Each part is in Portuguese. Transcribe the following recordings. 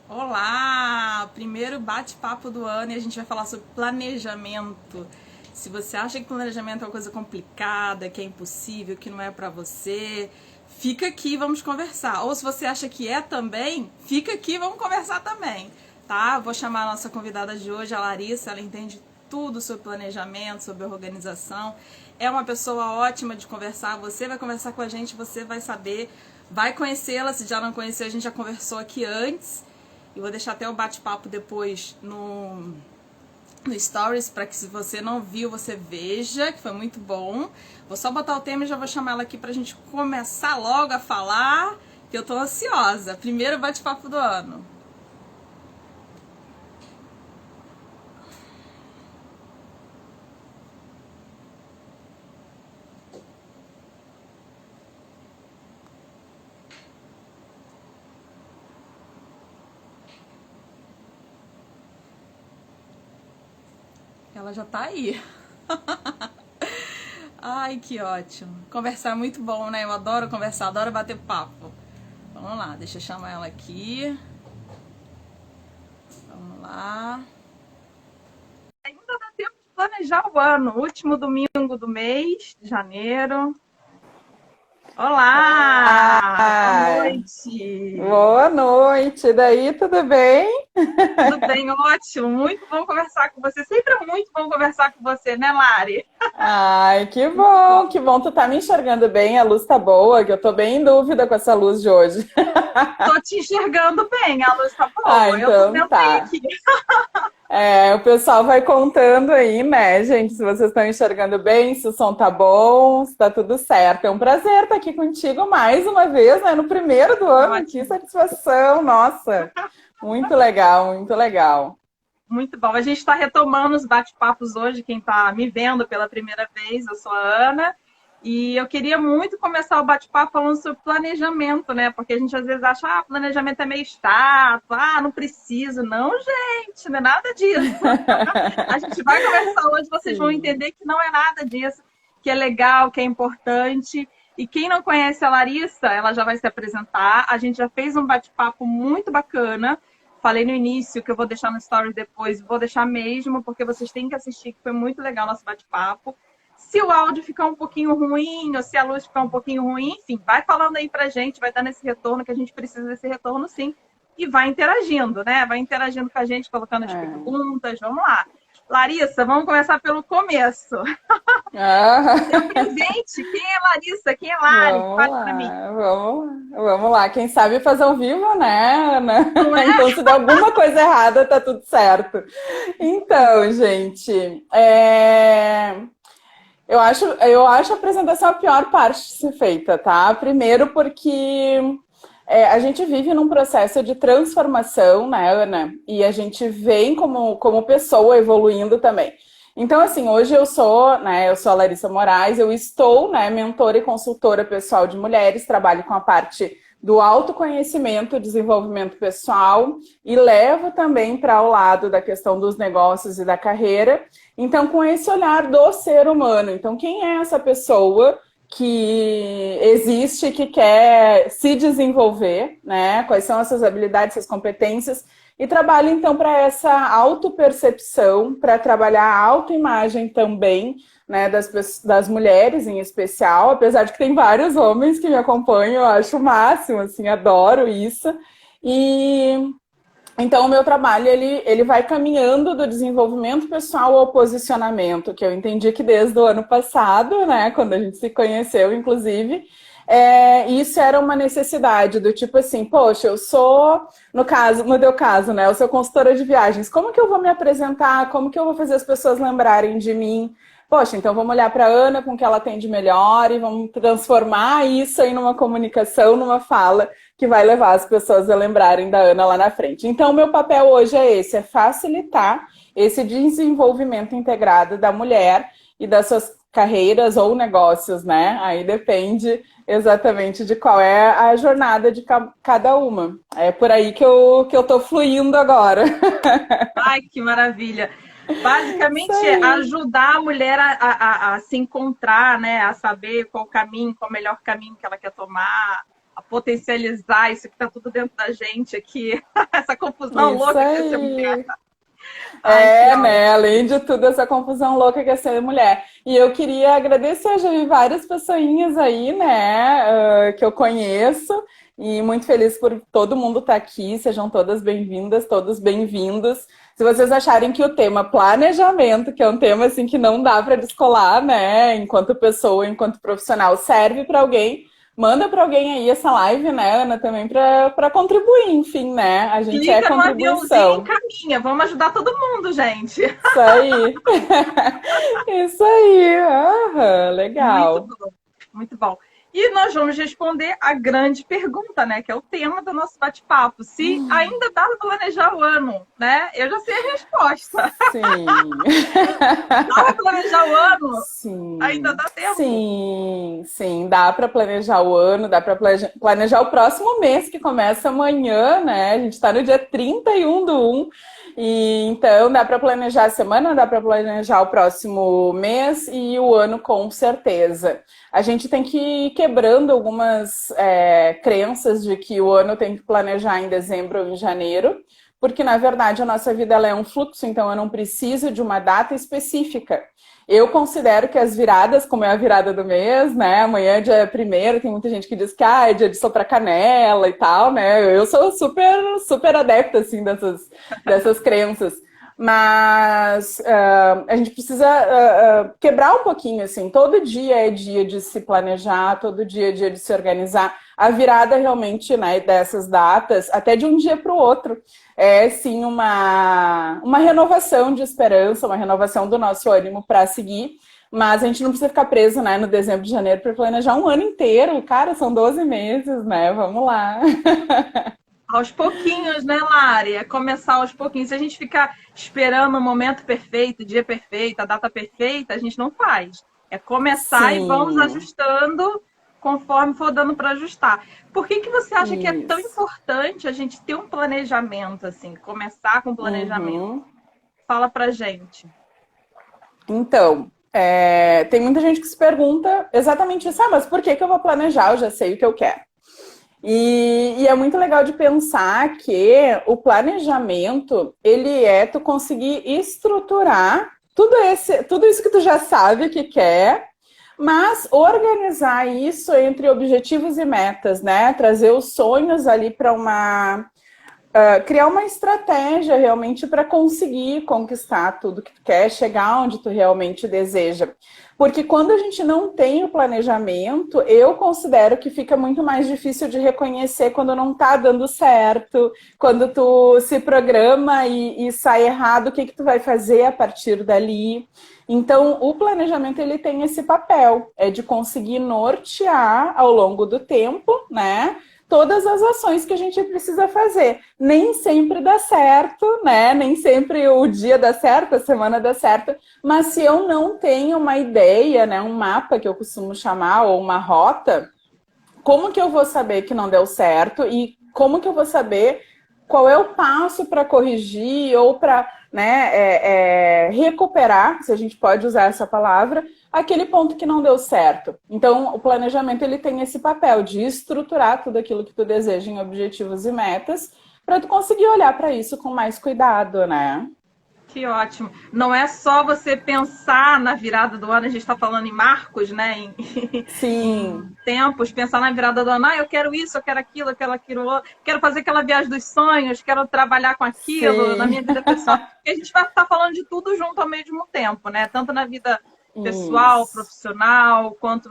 Olá! Primeiro bate-papo do ano e a gente vai falar sobre planejamento. Se você acha que planejamento é uma coisa complicada, que é impossível, que não é pra você, fica aqui e vamos conversar. Ou se você acha que é também, fica aqui e vamos conversar também, tá? Vou chamar a nossa convidada de hoje, a Larissa, ela entende tudo sobre planejamento, sobre organização. É uma pessoa ótima de conversar, você vai conversar com a gente, você vai saber, vai conhecê-la, se já não conheceu, a gente já conversou aqui antes. E vou deixar até o bate-papo depois no Stories, para que se você não viu, você veja, que foi muito bom. Vou só botar o tema e já vou chamar ela aqui pra gente começar logo a falar, que eu tô ansiosa. Primeiro bate-papo do ano. Ela já tá aí. Ai, que ótimo. Conversar é muito bom, né? Eu adoro conversar, adoro bater papo. Vamos lá, deixa eu chamar ela aqui. Vamos lá. Ainda dá tempo de planejar o ano. Último domingo do mês de janeiro. Olá! Boa Olá, noite! boa noite. E daí, tudo bem? Tudo bem? Ótimo! Muito bom conversar com você. Sempre é muito bom conversar com você, né, Lari? Ai, Muito bom. que bom tu tá me enxergando bem, a luz tá boa, que eu tô bem em dúvida com essa luz de hoje. Tô te enxergando bem, a luz tá Ah, boa. Eu tô então vendo bem tá. aqui. É, o pessoal vai contando aí, né, gente, se vocês estão enxergando bem, se o som tá bom, se tá tudo certo. É um prazer estar aqui contigo mais uma vez, né, no primeiro do ano, que Ótimo. satisfação, nossa. Muito legal, muito legal. Muito bom. A gente está retomando os bate-papos hoje. Quem está me vendo pela primeira vez, eu sou a Ana. E eu queria muito começar o bate-papo falando sobre planejamento, né? Porque a gente às vezes acha, planejamento é meio chato, não preciso. Não, gente, não é nada disso. A gente vai conversar hoje, vocês vão Sim. entender que não é nada disso, que é legal, que é importante. E quem não conhece a Larissa, ela já vai se apresentar. A gente já fez um bate-papo muito bacana. Falei no início que eu vou deixar no stories depois, vou deixar mesmo, porque vocês têm que assistir, que foi muito legal o nosso bate-papo. Se o áudio ficar um pouquinho ruim, ou se a luz ficar um pouquinho ruim, enfim, vai falando aí pra gente, vai dando esse retorno, que a gente precisa desse retorno sim. E vai interagindo, né? Vai interagindo com a gente, colocando as É. perguntas. Vamos lá. Larissa, vamos começar pelo começo. Seu Ah. presente, quem é Larissa? Quem é Lari? Vamos Fale para mim. lá, vamos lá. Quem sabe faz ao vivo, né, Ana? Não é? Então, se der alguma coisa errada, tá tudo certo. Então, gente, eu acho a apresentação a pior parte de ser feita, tá? Primeiro porque a gente vive num processo de transformação, né, Ana? E a gente vem como pessoa evoluindo também. Então, assim, hoje eu sou a Larissa Moraes, eu estou, né, mentora e consultora pessoal de mulheres, trabalho com a parte do autoconhecimento, desenvolvimento pessoal e levo também para o lado da questão dos negócios e da carreira. Então, com esse olhar do ser humano. Então, quem é essa pessoa que existe, que quer se desenvolver, né? Quais são as suas habilidades, suas competências, e trabalho então para essa autopercepção, para trabalhar a autoimagem também, né, das mulheres em especial, apesar de que tem vários homens que me acompanham, eu acho o máximo, assim, adoro isso. E então, o meu trabalho, ele vai caminhando do desenvolvimento pessoal ao posicionamento, que eu entendi que desde o ano passado, né, quando a gente se conheceu, inclusive, isso era uma necessidade do tipo assim, poxa, eu sou, no teu caso, né, eu sou consultora de viagens, como que eu vou me apresentar, como que eu vou fazer as pessoas lembrarem de mim? Poxa, então vamos olhar para a Ana com o que ela tem de melhor e vamos transformar isso aí numa comunicação, numa fala que vai levar as pessoas a lembrarem da Ana lá na frente. Então, o meu papel hoje é esse, é facilitar esse desenvolvimento integrado da mulher e das suas carreiras ou negócios, né? Aí depende exatamente de qual é a jornada de cada uma. É por aí que eu tô fluindo agora. Ai, que maravilha. Isso Basicamente, é aí. ajudar a mulher a se encontrar, né? A saber qual o caminho, qual o melhor caminho que ela quer tomar. a potencializar isso que está tudo dentro da gente aqui, essa confusão Isso louca que é ser aí. mulher. Ai, Né? Além de tudo, essa confusão louca que é ser mulher. E eu queria agradecer, eu já vi várias pessoinhas aí, né, que eu conheço, e muito feliz por todo mundo estar aqui. Sejam todas bem-vindas, todos bem-vindos. Se vocês acharem que o tema planejamento, que é um tema assim que não dá para descolar, né, enquanto pessoa, enquanto profissional, serve para alguém, manda para alguém aí essa live, né, Ana, também para contribuir, enfim, né? A gente é clica no aviãozinho e contribuição. encaminha. Vamos ajudar todo mundo, gente. Isso aí. Isso aí. Aham, Muito legal. bom, muito bom. E nós vamos responder a grande pergunta, né? Que é o tema do nosso bate-papo. Se ainda dá para planejar o ano, né? Eu já sei a resposta. Sim. Dá para planejar o ano? Sim. Ainda dá tempo? Sim, sim. Dá para planejar o ano, dá para planejar o próximo mês, que começa amanhã, né? A gente está no dia 31/1. E então dá para planejar a semana, dá para planejar o próximo mês e o ano com certeza. A gente tem que ir quebrando algumas crenças de que o ano tem que planejar em dezembro ou em janeiro, porque na verdade a nossa vida ela é um fluxo, então eu não preciso de uma data específica. Eu considero que as viradas, como é a virada do mês, né? Amanhã é dia 1º, tem muita gente que diz que é dia de soprar canela e tal, né? Eu sou super, super adepta, assim, dessas crenças. Mas a gente precisa quebrar um pouquinho, assim. Todo dia é dia de se planejar, todo dia é dia de se organizar. A virada realmente, né, dessas datas, até de um dia para o outro, é sim uma renovação de esperança, uma renovação do nosso ânimo para seguir. Mas a gente não precisa ficar preso, né, no dezembro de janeiro para planejar um ano inteiro. Cara, são 12 meses, né? Vamos lá. Aos pouquinhos, né, Lari? É começar aos pouquinhos. Se a gente ficar esperando o momento perfeito, o dia perfeito, a data perfeita, a gente não faz. É começar e vamos Sim. ajustando conforme for dando para ajustar. Por que você acha que é tão Isso. importante a gente ter um planejamento, assim, começar com planejamento? Fala pra gente. Então, tem muita gente que se pergunta exatamente isso, mas por que eu vou planejar? Eu já sei o que eu quero. E é muito legal de pensar que o planejamento, ele é tu conseguir estruturar tudo isso que tu já sabe que quer, mas organizar isso entre objetivos e metas, né? Trazer os sonhos ali para criar uma estratégia realmente para conseguir conquistar tudo que tu quer, chegar onde tu realmente deseja. Porque quando a gente não tem o planejamento, eu considero que fica muito mais difícil de reconhecer quando não tá dando certo, quando tu se programa e sai errado, o que tu vai fazer a partir dali. Então, o planejamento ele tem esse papel, é de conseguir nortear ao longo do tempo, né? Todas as ações que a gente precisa fazer. Nem sempre dá certo, né? Nem sempre o dia dá certo, a semana dá certo, mas se eu não tenho uma ideia, né, um mapa que eu costumo chamar, ou uma rota, como que eu vou saber que não deu certo e como que eu vou saber qual é o passo para corrigir ou para, né, recuperar, se a gente pode usar essa palavra, aquele ponto que não deu certo. Então, o planejamento ele tem esse papel de estruturar tudo aquilo que tu deseja em objetivos e metas para tu conseguir olhar para isso com mais cuidado, né? Que ótimo. Não é só você pensar na virada do ano, a gente está falando em marcos, né? Sim. Em tempos, pensar na virada do ano, eu quero isso, eu quero aquilo outro, quero fazer aquela viagem dos sonhos, quero trabalhar com aquilo Sim. na minha vida pessoal. Porque a gente vai estar falando de tudo junto ao mesmo tempo, né? Tanto na vida pessoal, Isso. profissional, quanto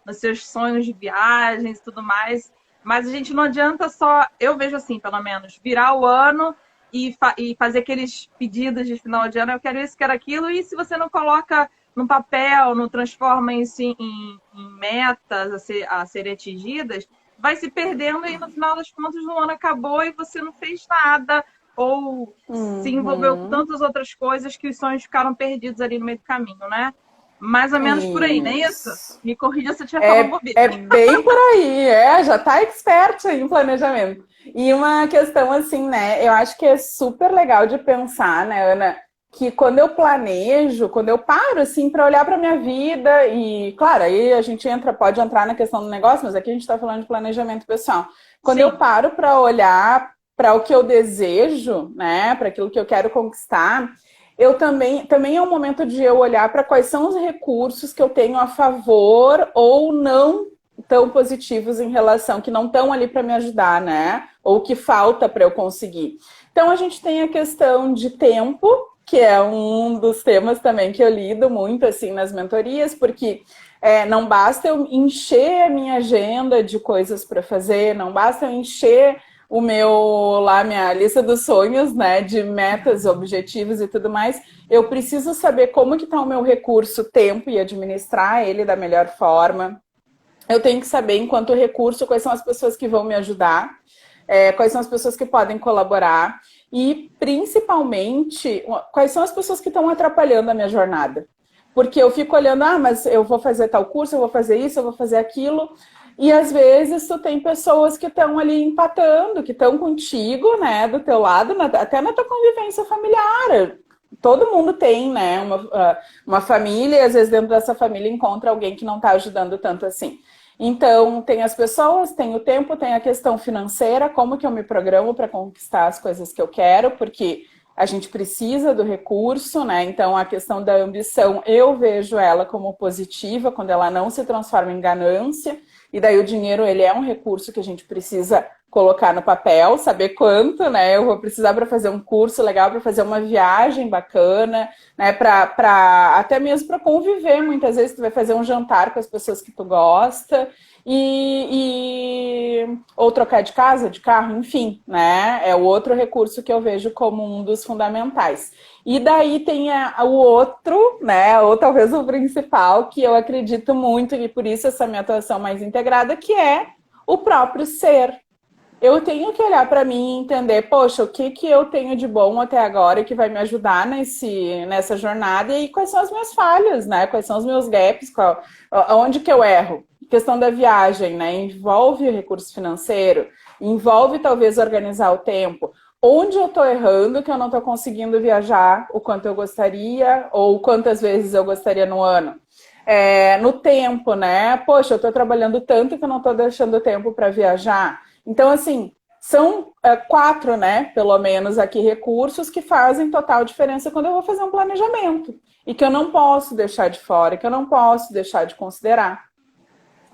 nos seus sonhos de viagens e tudo mais. Mas a gente não adianta só, eu vejo assim, pelo menos, virar o ano e fazer aqueles pedidos de final de ano, eu quero isso, quero aquilo, e se você não coloca no papel, não transforma isso em metas a serem atingidas, vai se perdendo e no final das contas o ano acabou e você não fez nada, ou se envolveu com tantas outras coisas que os sonhos ficaram perdidos ali no meio do caminho, né? Mais ou menos por aí, não é isso? Me corrija se eu estiver falando bobeira. É bem por aí, já tá expert em planejamento. E uma questão assim, né, eu acho que é super legal de pensar, né, Ana, que quando eu planejo, quando eu paro assim para olhar para minha vida e, claro, aí a gente pode entrar na questão do negócio, mas aqui a gente está falando de planejamento pessoal. Quando eu paro para olhar para o que eu desejo, né, para aquilo que eu quero conquistar, eu também é um momento de eu olhar para quais são os recursos que eu tenho a favor ou não tão positivos em relação, que não estão ali para me ajudar, né? Ou que falta para eu conseguir. Então, a gente tem a questão de tempo, que é um dos temas também que eu lido muito, assim, nas mentorias, porque não basta eu encher a minha agenda de coisas para fazer, não basta eu encher minha lista dos sonhos, né, de metas, objetivos e tudo mais. Eu preciso saber como que está o meu recurso tempo e administrar ele da melhor forma. Eu tenho que saber, enquanto recurso, quais são as pessoas que vão me ajudar, quais são as pessoas que podem colaborar e, principalmente, quais são as pessoas que estão atrapalhando a minha jornada. Porque eu fico olhando, mas eu vou fazer tal curso, eu vou fazer isso, eu vou fazer aquilo. E, às vezes, tu tem pessoas que estão ali empatando, que estão contigo, né, do teu lado, até na tua convivência familiar. Todo mundo tem, né, uma família e, às vezes, dentro dessa família encontra alguém que não está ajudando tanto assim. Então, tem as pessoas, tem o tempo, tem a questão financeira, como que eu me programo para conquistar as coisas que eu quero, porque a gente precisa do recurso, né? Então, a questão da ambição, eu vejo ela como positiva, quando ela não se transforma em ganância, e daí o dinheiro, ele é um recurso que a gente precisa colocar no papel, saber quanto, né? Eu vou precisar para fazer um curso legal, para fazer uma viagem bacana, né? Até mesmo para conviver. Muitas vezes tu vai fazer um jantar com as pessoas que tu gosta ou trocar de casa, de carro, enfim, né? É o outro recurso que eu vejo como um dos fundamentais. E daí tem o outro, né? Ou talvez o principal, que eu acredito muito, e por isso essa minha atuação mais integrada, que é o próprio ser. Eu tenho que olhar para mim e entender, poxa, o que eu tenho de bom até agora que vai me ajudar nessa jornada e quais são as minhas falhas, né? Quais são os meus gaps, onde que eu erro. A questão da viagem, né? Envolve o recurso financeiro, envolve talvez organizar o tempo. Onde eu estou errando que eu não estou conseguindo viajar o quanto eu gostaria ou quantas vezes eu gostaria no ano. No tempo, né? Poxa, eu estou trabalhando tanto que eu não estou deixando tempo para viajar. Então, assim, são 4, né, pelo menos aqui, recursos que fazem total diferença quando eu vou fazer um planejamento. E que eu não posso deixar de fora, que eu não posso deixar de considerar.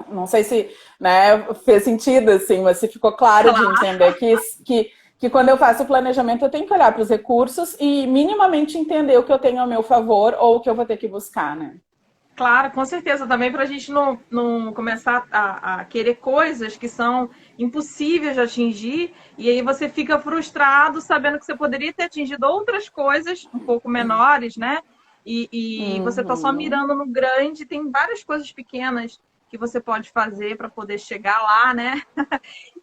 Não sei se, né, fez sentido, assim, mas se ficou claro de entender que quando eu faço o planejamento eu tenho que olhar para os recursos e minimamente entender o que eu tenho ao meu favor ou o que eu vou ter que buscar, né? Claro, com certeza. Também para a gente não começar a querer coisas que são impossíveis de atingir, e aí você fica frustrado sabendo que você poderia ter atingido outras coisas um pouco menores, né? E você está só mirando no grande, tem várias coisas pequenas que você pode fazer para poder chegar lá, né?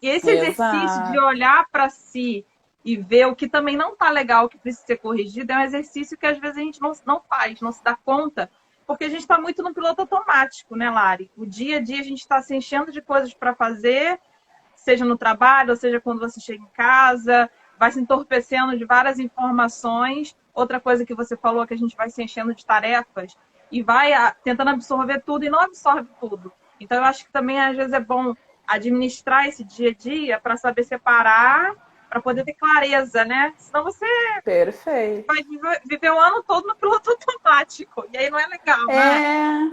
E esse exercício de olhar para si e ver o que também não está legal, o que precisa ser corrigido, é um exercício que às vezes a gente não faz, não se dá conta, porque a gente está muito no piloto automático, né, Lari? O dia a dia a gente está se enchendo de coisas para fazer, seja no trabalho, ou seja quando você chega em casa, vai se entorpecendo de várias informações. Outra coisa que você falou, que a gente vai se enchendo de tarefas e vai tentando absorver tudo e não absorve tudo. Então, eu acho que também, às vezes, é bom administrar esse dia a dia para saber separar, para poder ter clareza, né? Senão você vai viver o ano todo no piloto automático. E aí não é legal, né?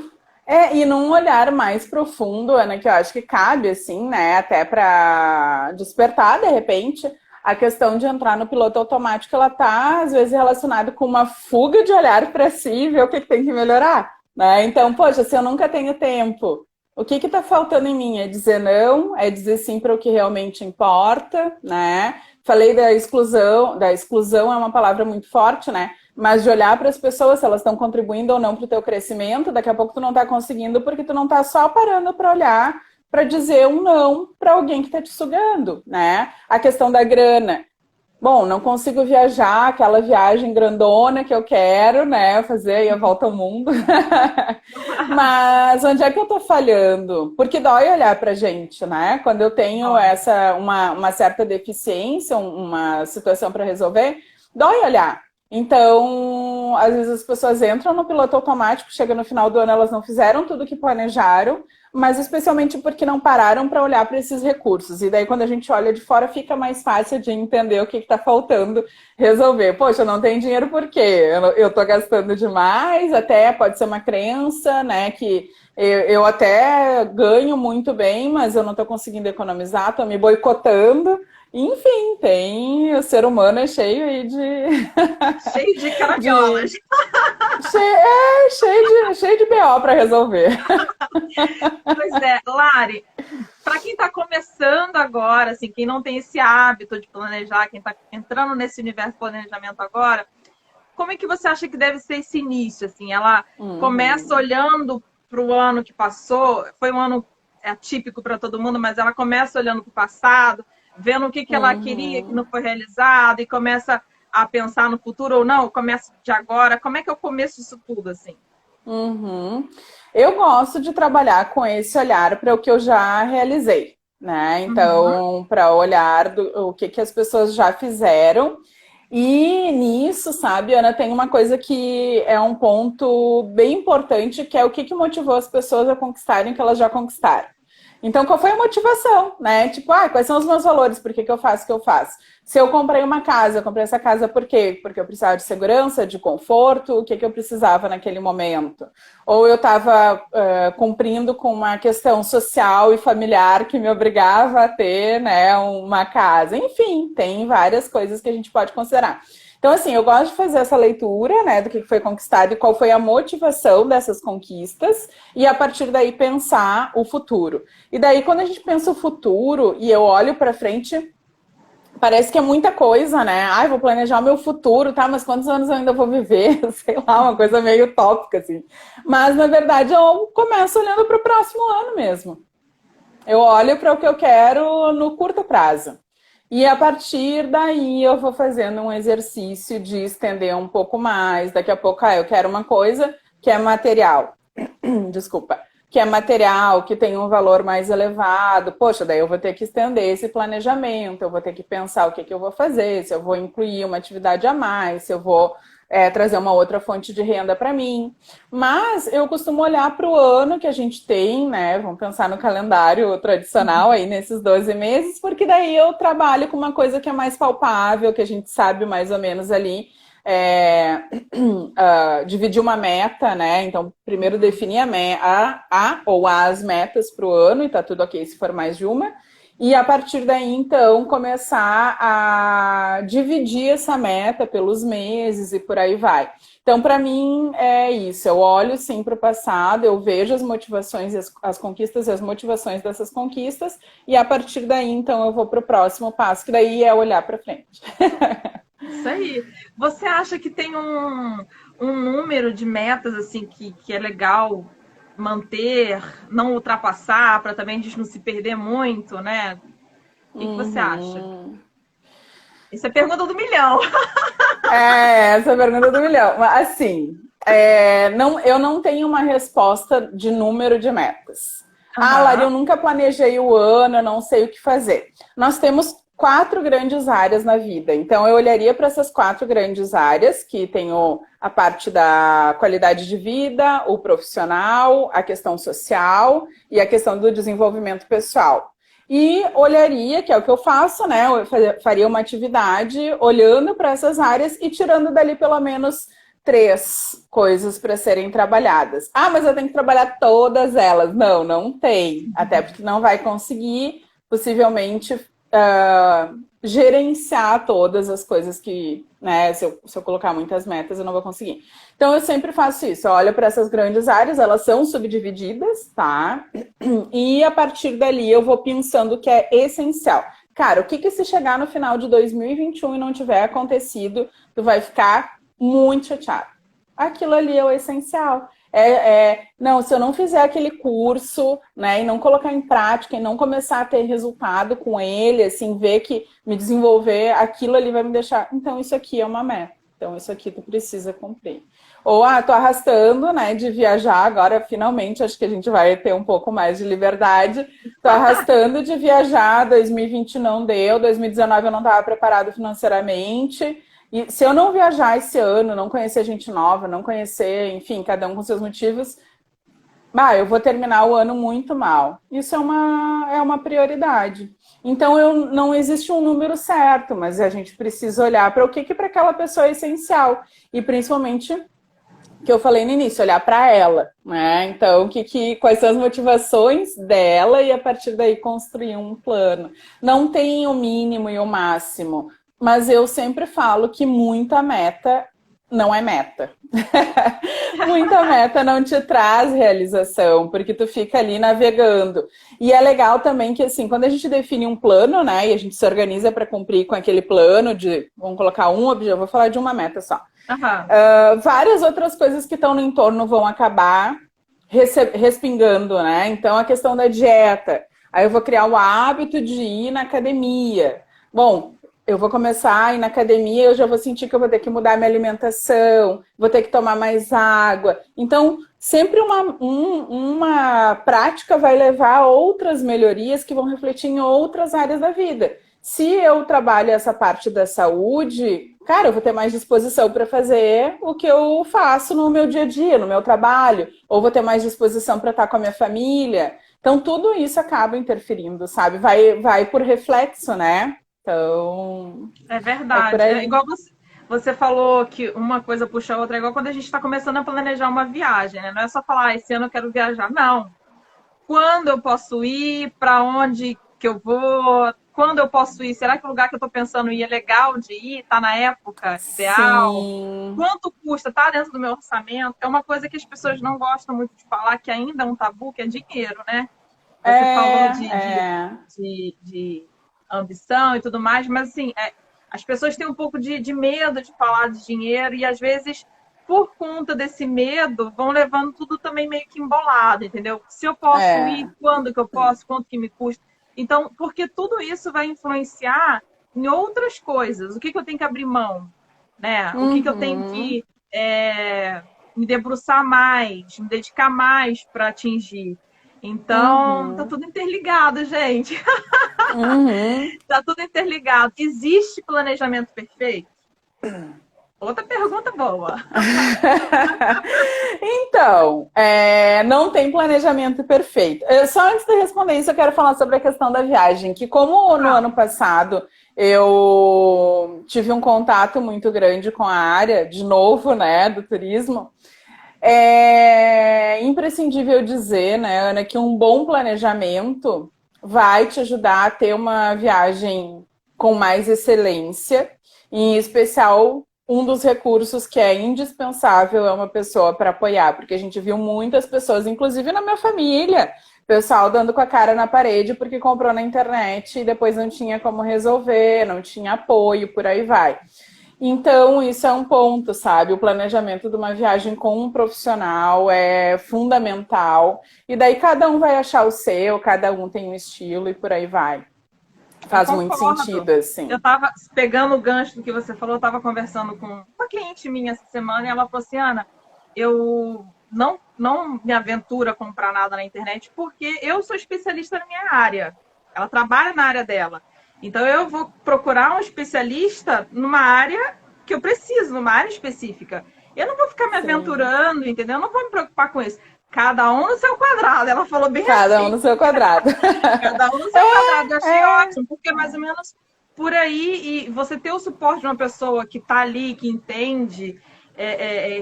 E num olhar mais profundo, Ana, que eu acho que cabe, assim, né? Até para despertar, de repente, a questão de entrar no piloto automático, ela tá, às vezes, relacionada com uma fuga de olhar para si e ver o que tem que melhorar, né? Então, poxa, se eu nunca tenho tempo, o que está faltando em mim? É dizer não, é dizer sim para o que realmente importa, né? Falei da exclusão é uma palavra muito forte, né? Mas de olhar para as pessoas, se elas estão contribuindo ou não para o teu crescimento, daqui a pouco tu não está conseguindo porque tu não está só parando para olhar, para dizer um não para alguém que está te sugando, né? A questão da grana. Bom, não consigo viajar, aquela viagem grandona que eu quero, né? Fazer aí a volta ao mundo. Mas onde é que eu tô falhando? Porque dói olhar pra gente, né? Quando eu tenho uma certa deficiência, uma situação para resolver, dói olhar. Então, às vezes as pessoas entram no piloto automático, chega no final do ano, elas não fizeram tudo o que planejaram, mas especialmente porque não pararam para olhar para esses recursos. E daí, quando a gente olha de fora, fica mais fácil de entender o que está faltando resolver. Poxa, eu não tenho dinheiro por quê? Eu estou gastando demais, até pode ser uma crença, né? Que eu até ganho muito bem, mas eu não estou conseguindo economizar, estou me boicotando. Enfim, tem. O ser humano é cheio aí de. Cheio de caracolas. Cheio de BO para resolver. Pois é, Lari, para quem está começando agora, assim, quem não tem esse hábito de planejar, quem está entrando nesse universo de planejamento agora, como é que você acha que deve ser esse início? Assim, ela começa olhando para o ano que passou, foi um ano atípico para todo mundo, mas ela começa olhando para o passado, vendo o que ela queria que não foi realizado e começa a pensar no futuro ou não, começa de agora. Como é que eu começo isso tudo, assim? Eu gosto de trabalhar com esse olhar para o que eu já realizei, né? Então, para olhar o que as pessoas já fizeram. E nisso, sabe, Ana, tem uma coisa que é um ponto bem importante, que é o que motivou as pessoas a conquistarem o que elas já conquistaram. Então, qual foi a motivação, né? Tipo, quais são os meus valores? Por que eu faço o que eu faço? Se eu comprei uma casa, eu comprei essa casa por quê? Porque eu precisava de segurança, de conforto, o que eu precisava naquele momento? Ou eu estava cumprindo com uma questão social e familiar que me obrigava a ter, né, uma casa. Enfim, tem várias coisas que a gente pode considerar. Então, assim, eu gosto de fazer essa leitura, né, do que foi conquistado e qual foi a motivação dessas conquistas, e a partir daí pensar o futuro. E daí, quando a gente pensa o futuro e eu olho para frente, parece que é muita coisa, né? Vou planejar o meu futuro, tá? Mas quantos anos eu ainda vou viver? Sei lá, uma coisa meio utópica, assim. Mas, na verdade, eu começo olhando para o próximo ano mesmo. Eu olho para o que eu quero no curto prazo. E a partir daí eu vou fazendo um exercício de estender um pouco mais. Daqui a pouco, eu quero uma coisa que é material. Desculpa. Que é material, que tem um valor mais elevado. Poxa, daí eu vou ter que estender esse planejamento, eu vou ter que pensar o que eu vou fazer, se eu vou incluir uma atividade a mais, se eu vou trazer uma outra fonte de renda para mim. Mas eu costumo olhar para o ano que a gente tem, né? Vamos pensar no calendário tradicional aí nesses 12 meses, porque daí eu trabalho com uma coisa que é mais palpável, que a gente sabe mais ou menos ali. Dividir uma meta, né? Então, primeiro definir ou as metas para o ano, e tá tudo ok se for mais de uma. E a partir daí, então, começar a dividir essa meta pelos meses e por aí vai. Então, para mim, é isso. Eu olho, sim, para o passado, eu vejo as motivações, as conquistas e as motivações dessas conquistas, e a partir daí, então, eu vou para o próximo passo, que daí é olhar para frente. Isso aí. Você acha que tem um número de metas, assim, que é legal manter, não ultrapassar, para também a gente não se perder muito, né? O que você acha? Isso é pergunta do milhão. Essa é a pergunta do milhão. Assim, eu não tenho uma resposta de número de metas. Lari, eu nunca planejei o ano, eu não sei o que fazer. Nós temos 4 grandes áreas na vida. Então, eu olharia para essas 4 grandes áreas, que tem a parte da qualidade de vida, o profissional, a questão social e a questão do desenvolvimento pessoal. E olharia, que é o que eu faço, né? Eu faria uma atividade olhando para essas áreas e tirando dali pelo menos 3 coisas para serem trabalhadas. Mas eu tenho que trabalhar todas elas. Não, não tem. Até porque não vai conseguir, possivelmente, gerenciar todas as coisas que, né, se eu colocar muitas metas, eu não vou conseguir. Então, eu sempre faço isso. Eu olho para essas grandes áreas, elas são subdivididas, tá? E a partir dali eu vou pensando o que é essencial. Cara, o que se chegar no final de 2021 e não tiver acontecido, tu vai ficar muito chateado. Aquilo ali é o essencial. Não, se eu não fizer aquele curso, né, e não colocar em prática, e não começar a ter resultado com ele, assim, ver que me desenvolver, aquilo ali vai me deixar, então isso aqui é uma meta, então isso aqui tu precisa cumprir. Ou, tô arrastando, né, de viajar, agora finalmente acho que a gente vai ter um pouco mais de liberdade, tô arrastando de viajar, 2020 não deu, 2019 eu não estava preparado financeiramente, E se eu não viajar esse ano, não conhecer gente nova, não conhecer, enfim, cada um com seus motivos, eu vou terminar o ano muito mal. Isso é uma prioridade. Então, não existe um número certo, mas a gente precisa olhar para o que para aquela pessoa é essencial. E principalmente, que eu falei no início, olhar para ela, né? Então, quais são as motivações dela e a partir daí construir um plano. Não tem o mínimo e o máximo, mas eu sempre falo que muita meta não é meta. Muita meta não te traz realização, porque tu fica ali navegando. E é legal também que, assim, quando a gente define um plano, né, e a gente se organiza para cumprir com aquele plano vamos colocar um objetivo, vou falar de uma meta só. Várias outras coisas que estão no entorno vão acabar respingando, né? Então, a questão da dieta. Aí eu vou criar o hábito de ir na academia. Bom, eu vou começar a ir na academia, eu já vou sentir que eu vou ter que mudar minha alimentação, vou ter que tomar mais água. Então, sempre uma prática vai levar a outras melhorias que vão refletir em outras áreas da vida. Se eu trabalho essa parte da saúde, cara, eu vou ter mais disposição para fazer o que eu faço no meu dia a dia, no meu trabalho, ou vou ter mais disposição para estar com a minha família. Então, tudo isso acaba interferindo, sabe? Vai por reflexo, né? Então, é verdade. É igual você falou que uma coisa puxa a outra, é igual quando a gente está começando a planejar uma viagem, né? Não é só falar, esse ano eu quero viajar. Não. Quando eu posso ir? Para onde que eu vou? Quando eu posso ir? Será que o lugar que eu estou pensando em ir é legal de ir? Está na época ideal? Sim. Quanto custa? Está dentro do meu orçamento? É uma coisa que as pessoas não gostam muito de falar, que ainda é um tabu, que é dinheiro, né? Você falou de ambição e tudo mais, mas assim, as pessoas têm um pouco de medo de falar de dinheiro e às vezes, por conta desse medo, vão levando tudo também meio que embolado, entendeu? Se eu posso ir, quando que eu posso, quanto que me custa. Então, porque tudo isso vai influenciar em outras coisas. O que eu tenho que abrir mão, né? O que eu tenho que me debruçar mais, me dedicar mais para atingir. Então, tá tudo interligado, gente. Tá tudo interligado. Existe planejamento perfeito? Outra pergunta boa. Então, não tem planejamento perfeito. Só antes de responder isso, eu quero falar sobre a questão da viagem, que como no ano passado eu tive um contato muito grande com a área, de novo, né, do turismo, é imprescindível dizer, né, Ana, que um bom planejamento vai te ajudar a ter uma viagem com mais excelência, em especial um dos recursos que é indispensável é uma pessoa para apoiar, porque a gente viu muitas pessoas, inclusive na minha família, pessoal dando com a cara na parede porque comprou na internet e depois não tinha como resolver, não tinha apoio, por aí vai. Então, isso é um ponto, sabe? O planejamento de uma viagem com um profissional é fundamental. E daí cada um vai achar o seu, cada um tem um estilo e por aí vai. Faz muito sentido, assim. Eu tava pegando o gancho do que você falou, eu tava conversando com uma cliente minha essa semana e ela falou assim, Ana, eu não me aventuro a comprar nada na internet porque eu sou especialista na minha área. Ela trabalha na área dela. Então, eu vou procurar um especialista numa área que eu preciso, numa área específica. Eu não vou ficar me aventurando, entendeu? Eu não vou me preocupar com isso. Cada um no seu quadrado. Ela falou bem Cada assim. um no seu quadrado. Cada um no seu quadrado. Eu achei ótimo, porque é mais ou menos por aí. E você ter o suporte de uma pessoa que está ali, que entende,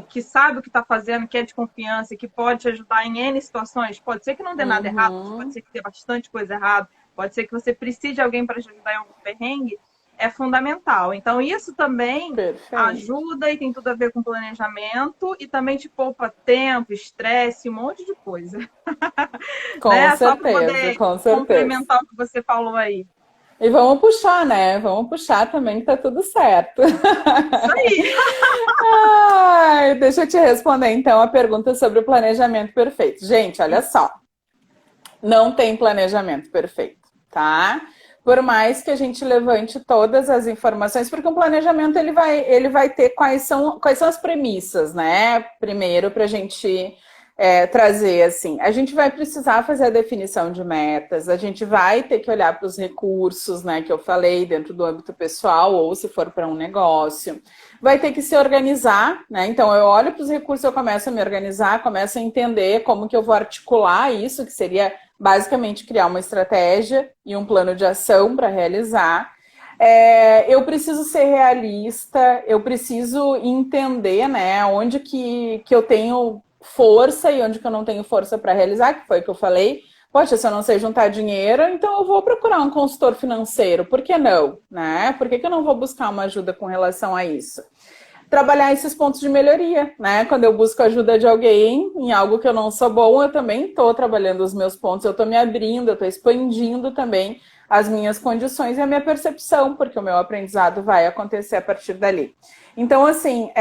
que sabe o que está fazendo, que é de confiança, que pode te ajudar em N situações. Pode ser que não dê nada errado, pode ser que dê bastante coisa errada. Pode ser que você precise de alguém para te ajudar em algum perrengue, é fundamental. Então, isso também ajuda e tem tudo a ver com planejamento e também te poupa tempo, estresse, um monte de coisa. Com certeza, só para poder complementar o que você falou aí. E vamos puxar, né? Vamos puxar também que tá tudo certo. Isso aí! Ai, deixa eu te responder, então, a pergunta sobre o planejamento perfeito. Gente, olha só. Não tem planejamento perfeito. Tá? Por mais que a gente levante todas as informações, porque um planejamento ele vai ter quais são as premissas, né? Primeiro, para a gente trazer assim. A gente vai precisar fazer a definição de metas, a gente vai ter que olhar para os recursos, né, que eu falei, dentro do âmbito pessoal, ou se for para um negócio. Vai ter que se organizar, né? Então eu olho para os recursos, eu começo a me organizar, começo a entender como que eu vou articular isso, que seria basicamente criar uma estratégia e um plano de ação para realizar. Eu preciso ser realista, eu preciso entender, né, onde que eu tenho força e onde que eu não tenho força para realizar, que foi o que eu falei. Poxa, se eu não sei juntar dinheiro, então eu vou procurar um consultor financeiro. Por que não? Né? Por que eu não vou buscar uma ajuda com relação a isso? Trabalhar esses pontos de melhoria, né? Quando eu busco ajuda de alguém em algo que eu não sou bom, eu também estou trabalhando os meus pontos, eu estou me abrindo, eu estou expandindo também as minhas condições e a minha percepção, porque o meu aprendizado vai acontecer a partir dali. Então, assim,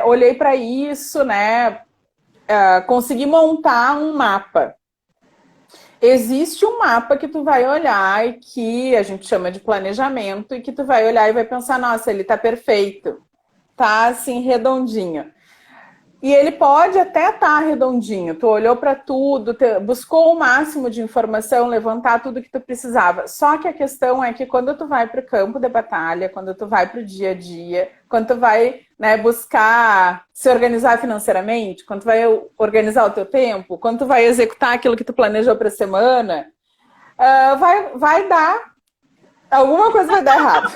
olhei para isso, né? Consegui montar um mapa. Existe um mapa que tu vai olhar e que a gente chama de planejamento e que tu vai olhar e vai pensar, nossa, ele tá perfeito, tá assim redondinho. E ele pode até estar redondinho, tu olhou para tudo, buscou o máximo de informação, levantar tudo que tu precisava. Só que a questão é que quando tu vai para o campo de batalha, quando tu vai para o dia a dia, quando tu vai, né, buscar se organizar financeiramente, quando tu vai organizar o teu tempo, quando tu vai executar aquilo que tu planejou para a semana, vai dar. Alguma coisa vai dar errado.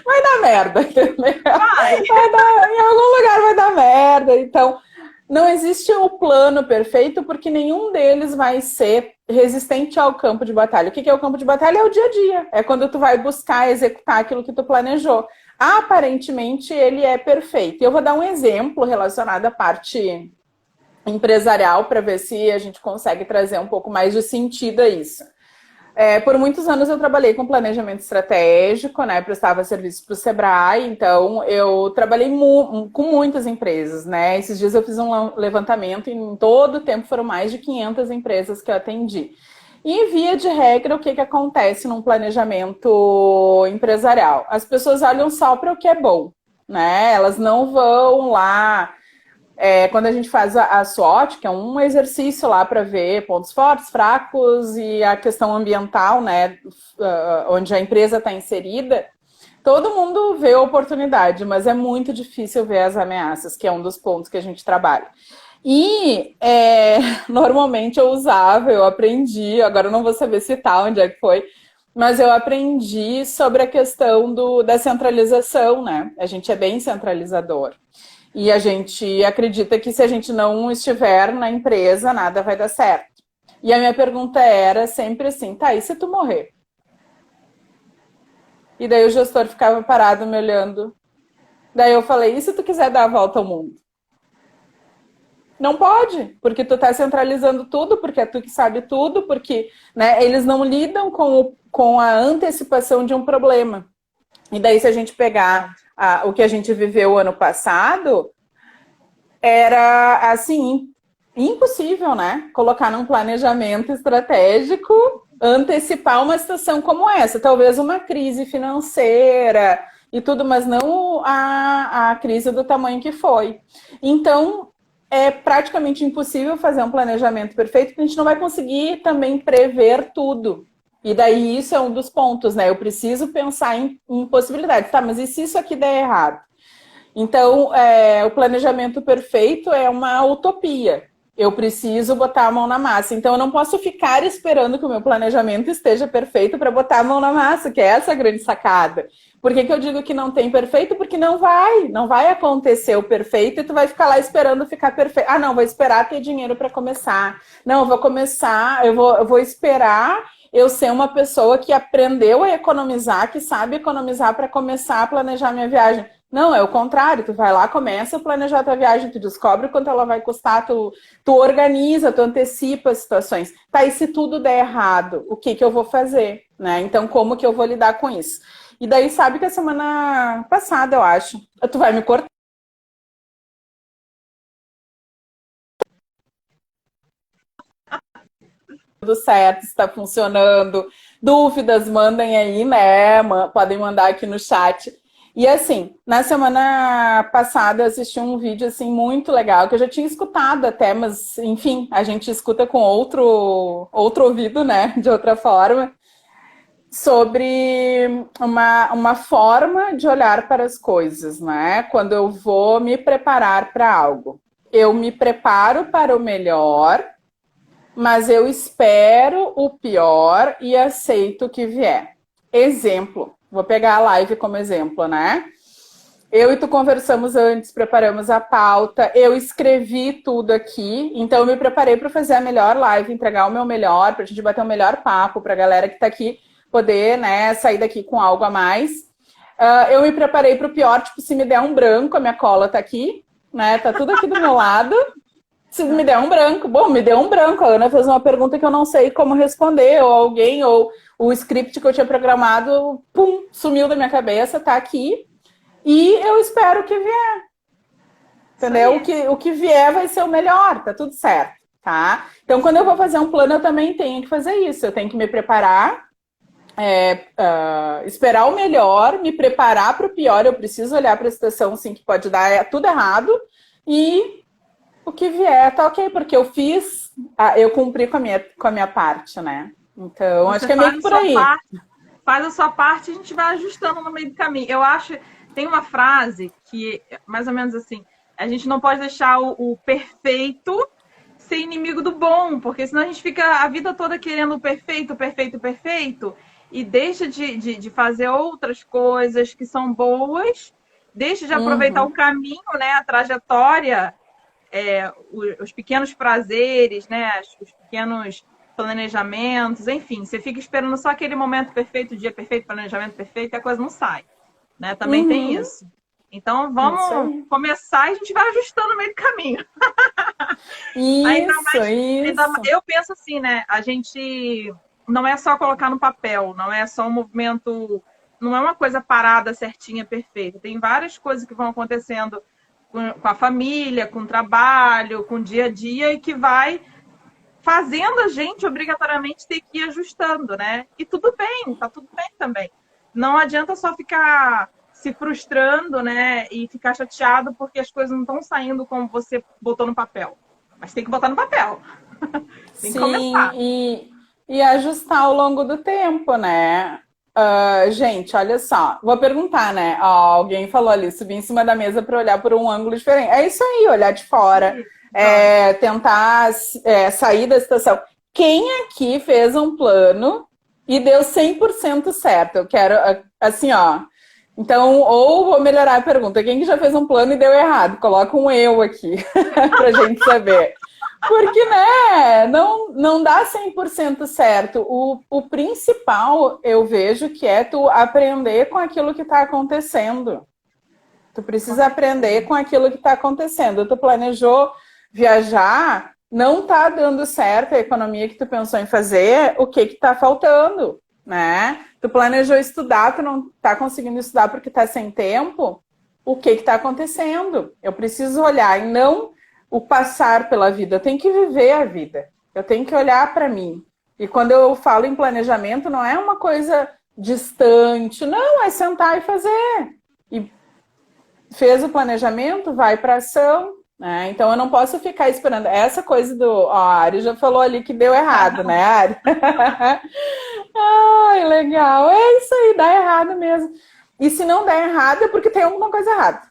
Vai dar merda, entendeu? Em algum lugar vai dar merda. Então, não existe o plano perfeito porque nenhum deles vai ser resistente ao campo de batalha. O que é o campo de batalha? É o dia a dia. É quando tu vai buscar executar aquilo que tu planejou. Aparentemente, ele é perfeito. Eu vou dar um exemplo relacionado à parte empresarial para ver se a gente consegue trazer um pouco mais de sentido a isso. Por muitos anos eu trabalhei com planejamento estratégico, né? Prestava serviço para o Sebrae, então eu trabalhei com muitas empresas, né? Esses dias eu fiz um levantamento e em todo o tempo foram mais de 500 empresas que eu atendi. E via de regra, o que acontece num planejamento empresarial? As pessoas olham só para o que é bom, né? Elas não vão lá... quando a gente faz a SWOT, que é um exercício lá para ver pontos fortes, fracos e a questão ambiental, né, onde a empresa está inserida, todo mundo vê a oportunidade, mas é muito difícil ver as ameaças, que é um dos pontos que a gente trabalha. E normalmente eu aprendi, agora eu não vou saber citar onde é que foi, mas eu aprendi sobre a questão da centralização, né? A gente é bem centralizador. E a gente acredita que se a gente não estiver na empresa, nada vai dar certo. E a minha pergunta era sempre assim, tá, e se tu morrer? E daí o gestor ficava parado me olhando. Daí eu falei, e se tu quiser dar a volta ao mundo? Não pode, porque tu tá centralizando tudo, porque é tu que sabe tudo, porque, né, eles não lidam com a antecipação de um problema. E daí se a gente pegar o que a gente viveu ano passado, era, assim, impossível, né? Colocar num planejamento estratégico, antecipar uma situação como essa. Talvez uma crise financeira e tudo, mas não a crise do tamanho que foi. Então, é praticamente impossível fazer um planejamento perfeito, porque a gente não vai conseguir também prever tudo. E daí isso é um dos pontos, né? Eu preciso pensar em possibilidades. Tá, mas e se isso aqui der errado? Então, o planejamento perfeito é uma utopia. Eu preciso botar a mão na massa. Então, eu não posso ficar esperando que o meu planejamento esteja perfeito para botar a mão na massa, que é essa a grande sacada. Por que eu digo que não tem perfeito? Porque não vai acontecer o perfeito e tu vai ficar lá esperando ficar perfeito. Ah, não, vou esperar ter dinheiro para começar. Não, eu vou começar, eu vou esperar eu ser uma pessoa que aprendeu a economizar, que sabe economizar para começar a planejar minha viagem. Não, é o contrário, tu vai lá, começa a planejar a tua viagem, tu descobre quanto ela vai custar, tu organiza, tu antecipa as situações. Tá, e se tudo der errado, o que eu vou fazer? Né? Então, como que eu vou lidar com isso? E daí, sabe que a semana passada, eu acho, tu vai me cortar. Tudo certo, está funcionando. Dúvidas, mandem aí, né? Podem mandar aqui no chat. E assim, na semana passada eu assisti um vídeo assim muito legal, que eu já tinha escutado até, mas enfim, a gente escuta com outro ouvido, né, de outra forma, sobre uma forma de olhar para as coisas, né? Quando eu vou me preparar para algo. Eu me preparo para o melhor, mas eu espero o pior e aceito o que vier. Exemplo, vou pegar a live como exemplo, né? Eu e tu conversamos antes, preparamos a pauta, eu escrevi tudo aqui, então eu me preparei para fazer a melhor live, entregar o meu melhor, para a gente bater o melhor papo, para a galera que está aqui poder, né, sair daqui com algo a mais. Eu me preparei para o pior, tipo, se me der um branco, a minha cola tá aqui, né, tá tudo aqui do meu lado. Se me der um branco, bom, me deu um branco. A Ana fez uma pergunta que eu não sei como responder, ou alguém, ou o script que eu tinha programado, pum, sumiu da minha cabeça, tá aqui. E eu espero que vier. Entendeu? O que vier vai ser o melhor, tá tudo certo, tá? Então, quando eu vou fazer um plano, eu também tenho que fazer isso. Eu tenho que me preparar, esperar o melhor, me preparar para o pior. Eu preciso olhar para a situação, assim, que pode dar tudo errado. E o que vier, tá ok, porque eu fiz, eu cumpri com a minha parte, né? Então, Você acho que é meio que por aí. Faz a sua parte e a gente vai ajustando no meio do caminho. Eu acho, tem uma frase que, mais ou menos assim, a gente não pode deixar o perfeito ser inimigo do bom, porque senão a gente fica a vida toda querendo o perfeito, perfeito, perfeito, e deixa de fazer outras coisas que são boas, deixa de aproveitar o caminho, né, a trajetória, os pequenos prazeres, né, os pequenos planejamentos, enfim, você fica esperando só aquele momento perfeito, dia perfeito, planejamento perfeito, e a coisa não sai, né? Também tem isso. Então, vamos começar e a gente vai ajustando no meio do caminho. Eu penso assim, né? A gente não é só colocar no papel, não é só um movimento, não é uma coisa parada, certinha, perfeita. Tem várias coisas que vão acontecendo com a família, com o trabalho, com o dia a dia, e que vai fazendo a gente obrigatoriamente ter que ir ajustando, né? E tudo bem, tá tudo bem também. Não adianta só ficar se frustrando, né? E ficar chateado porque as coisas não estão saindo como você botou no papel. Mas tem que botar no papel. Tem que começar. E ajustar ao longo do tempo, né? Gente, olha só. Vou perguntar, né? Alguém falou ali, subir em cima da mesa para olhar por um ângulo diferente. É isso aí, olhar de fora. Tentar sair da situação. Quem aqui fez um plano e deu 100% certo? Eu quero, assim, ó. Então, ou vou melhorar a pergunta. Quem que já fez um plano e deu errado? Coloca um eu aqui, pra gente saber. Porque, né, não dá 100% certo. O principal, eu vejo, que é tu aprender com aquilo que está acontecendo. Tu precisa aprender com aquilo que está acontecendo. Tu planejou viajar, não está dando certo a economia que tu pensou em fazer, o que está faltando, né? Tu planejou estudar, tu não está conseguindo estudar porque está sem tempo, o que está acontecendo? Eu preciso olhar e não o passar pela vida, eu tenho que viver a vida, eu tenho que olhar para mim. E quando eu falo em planejamento, não é uma coisa distante, não, é sentar e fazer. E fez o planejamento, vai para ação. Então, eu não posso ficar esperando. Essa coisa do... a Ari já falou ali que deu errado, né, Ari? Ai, legal. É isso aí, dá errado mesmo. E se não der errado, é porque tem alguma coisa errada.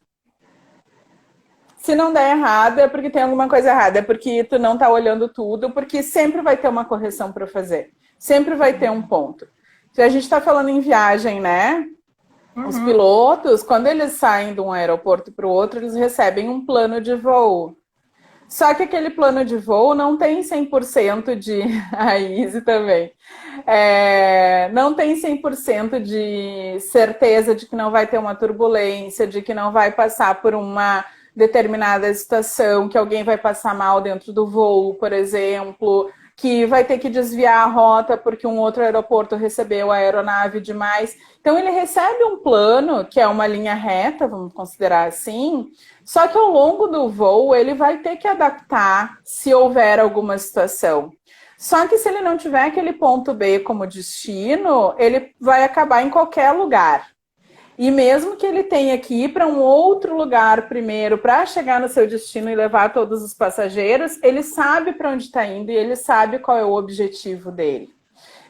Se não der errado, é porque tem alguma coisa errada. É porque tu não tá olhando tudo, porque sempre vai ter uma correção para fazer. Sempre vai ter um ponto. Se a gente tá falando em viagem, né? Os pilotos, quando eles saem de um aeroporto para o outro, eles recebem um plano de voo. Só que aquele plano de voo não tem 100% de... A Izzy também. Não tem 100% de certeza de que não vai ter uma turbulência, de que não vai passar por uma determinada situação, que alguém vai passar mal dentro do voo, por exemplo, que vai ter que desviar a rota porque um outro aeroporto recebeu a aeronave demais. Então, ele recebe um plano, que é uma linha reta, vamos considerar assim, só que ao longo do voo ele vai ter que adaptar se houver alguma situação. Só que se ele não tiver aquele ponto B como destino, ele vai acabar em qualquer lugar. E mesmo que ele tenha que ir para um outro lugar primeiro para chegar no seu destino e levar todos os passageiros, ele sabe para onde está indo e ele sabe qual é o objetivo dele.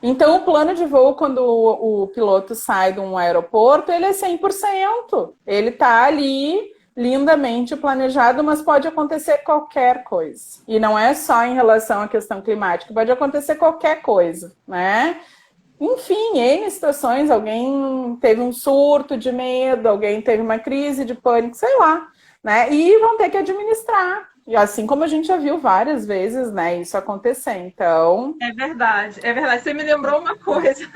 Então, o plano de voo, quando o piloto sai de um aeroporto, ele é 100%. Ele está ali lindamente planejado, mas pode acontecer qualquer coisa. E não é só em relação à questão climática, pode acontecer qualquer coisa, né? Enfim, N situações, alguém teve um surto de medo, alguém teve uma crise de pânico, sei lá, né? E vão ter que administrar. E assim como a gente já viu várias vezes, né, isso acontecer. Então... É verdade, é verdade. Você me lembrou uma coisa.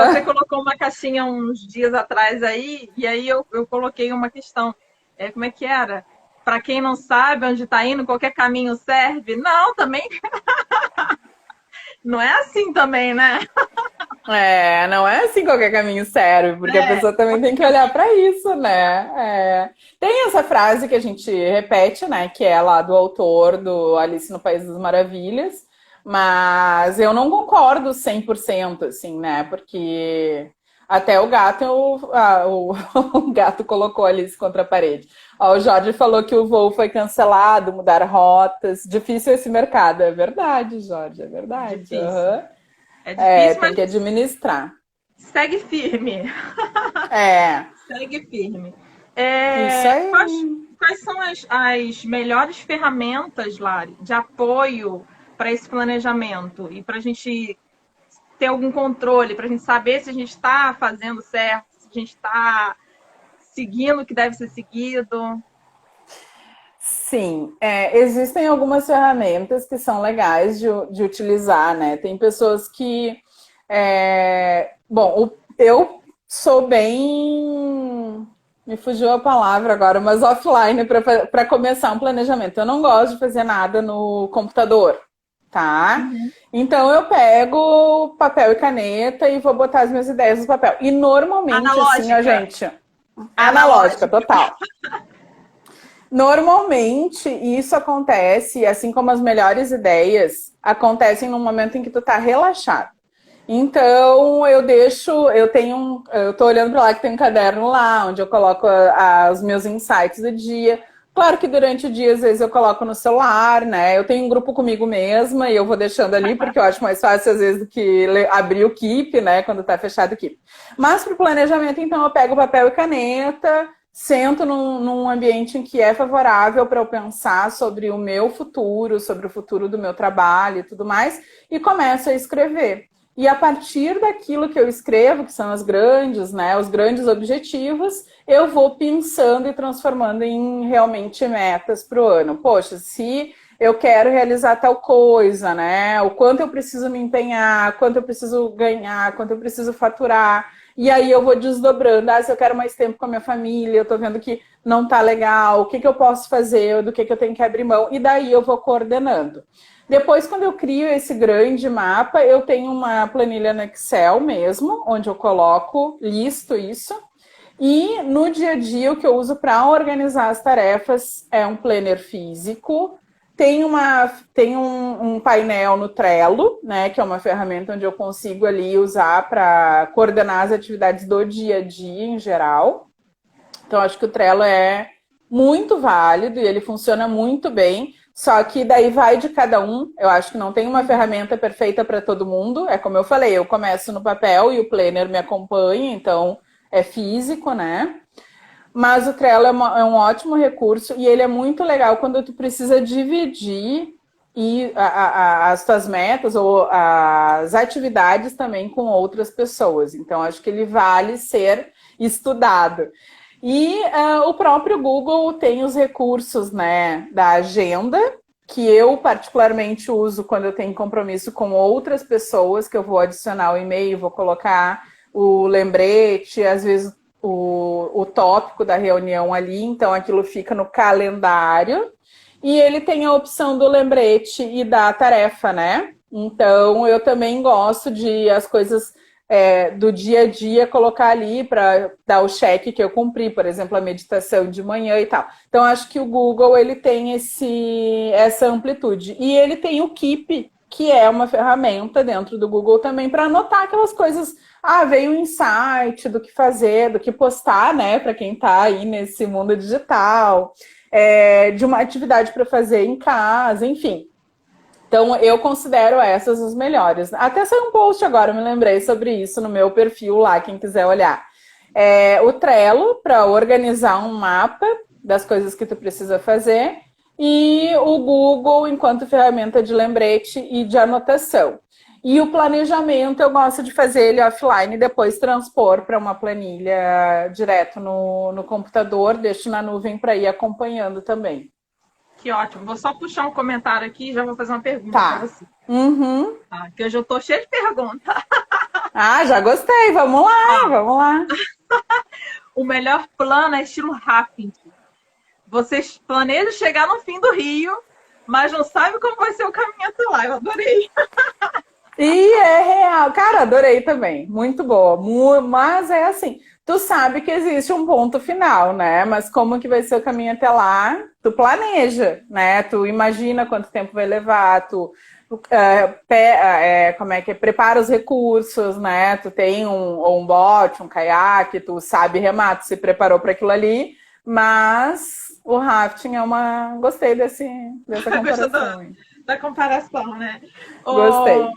Você colocou uma caixinha uns dias atrás aí, e aí eu coloquei uma questão. Como é que era? Para quem não sabe onde está indo, qualquer caminho serve? Não, também... Não é assim também, né? Não é assim qualquer caminho serve, porque a pessoa também tem que olhar para isso, né? Tem essa frase que a gente repete, né? Que é lá do autor do Alice no País das Maravilhas, mas eu não concordo 100%, assim, né? Porque até o gato, o gato colocou Alice contra a parede. Ó, o Jorge falou que o voo foi cancelado, mudar rotas. Difícil esse mercado. É verdade, Jorge, é verdade. Difícil. Uhum. É difícil, tem que administrar. Segue firme. Segue firme. Isso aí. Quais são as melhores ferramentas, Lari, de apoio para esse planejamento? E para a gente ter algum controle, para a gente saber se a gente está fazendo certo, se a gente está seguindo o que deve ser seguido? Sim, existem algumas ferramentas que são legais de utilizar, né? Tem pessoas que... Bom, eu sou bem... Me fugiu a palavra agora, mas offline para começar um planejamento. Eu não gosto de fazer nada no computador, tá? Uhum. Então eu pego papel e caneta e vou botar as minhas ideias no papel. E normalmente, analógica. Assim, a gente... Analógica, total. Normalmente, isso acontece, assim como as melhores ideias, acontecem num momento em que tu tá relaxado. Então, eu tô olhando para lá que tem um caderno lá, onde eu coloco os meus insights do dia. Claro que durante o dia, às vezes, eu coloco no celular, né? Eu tenho um grupo comigo mesma e eu vou deixando ali, porque eu acho mais fácil, às vezes, do que abrir o Keep, né? Quando tá fechado o Keep. Mas para o planejamento, então, eu pego papel e caneta, sento num ambiente em que é favorável para eu pensar sobre o meu futuro, sobre o futuro do meu trabalho e tudo mais, e começo a escrever. E a partir daquilo que eu escrevo, que são as grandes, né, os grandes objetivos, eu vou pensando e transformando em realmente metas para o ano. Poxa, se eu quero realizar tal coisa, né, o quanto eu preciso me empenhar, quanto eu preciso ganhar, quanto eu preciso faturar. E aí eu vou desdobrando, se eu quero mais tempo com a minha família, eu tô vendo que não tá legal, o que eu posso fazer, do que eu tenho que abrir mão, e daí eu vou coordenando. Depois, quando eu crio esse grande mapa, eu tenho uma planilha no Excel mesmo, onde eu coloco, listo isso, e no dia a dia o que eu uso para organizar as tarefas é um planner físico. Tem um painel no Trello, né, que é uma ferramenta onde eu consigo ali usar para coordenar as atividades do dia a dia em geral. Então, acho que o Trello é muito válido e ele funciona muito bem, só que daí vai de cada um. Eu acho que não tem uma ferramenta perfeita para todo mundo. É como eu falei, eu começo no papel e o planner me acompanha, então é físico, né? Mas o Trello é um ótimo recurso e ele é muito legal quando tu precisa dividir as tuas metas ou as atividades também com outras pessoas. Então, acho que ele vale ser estudado. E o próprio Google tem os recursos, né, da agenda, que eu particularmente uso quando eu tenho compromisso com outras pessoas, que eu vou adicionar o e-mail, vou colocar o lembrete, às vezes o tópico da reunião ali, então aquilo fica no calendário. E ele tem a opção do lembrete e da tarefa, né? Então, eu também gosto de as coisas do dia a dia colocar ali para dar o check que eu cumpri, por exemplo, a meditação de manhã e tal. Então, acho que o Google ele tem essa amplitude. E ele tem o Keep, que é uma ferramenta dentro do Google também para anotar aquelas coisas. Ah, veio um insight do que fazer, do que postar, né? Para quem está aí nesse mundo digital, de uma atividade para fazer em casa, enfim. Então, eu considero essas os melhores. Até saiu um post agora, eu me lembrei sobre isso no meu perfil lá, quem quiser olhar. O Trello, para organizar um mapa das coisas que tu precisa fazer, e o Google enquanto ferramenta de lembrete e de anotação. E o planejamento eu gosto de fazer ele offline e depois transpor para uma planilha direto no computador, deixo na nuvem para ir acompanhando também. Que ótimo. Vou só puxar um comentário aqui e já vou fazer uma pergunta Tá. para você. Uhum. Tá, que hoje eu tô cheia de perguntas. Ah, já gostei. Vamos lá, vamos lá. O melhor plano é estilo rafting. Vocês planejam chegar no fim do rio, mas não sabem como vai ser o caminho até lá. Eu adorei. E é real. Cara, adorei também. Muito boa. Mas é assim, tu sabe que existe um ponto final, né? Mas como que vai ser o caminho até lá? Tu planeja, né? Tu imagina quanto tempo vai levar, como é que é? Prepara os recursos, né? Tu tem um bote, um caiaque, tu sabe remar, tu se preparou para aquilo ali, mas o rafting é uma... Gostei dessa comparação. Da comparação, né? Gostei.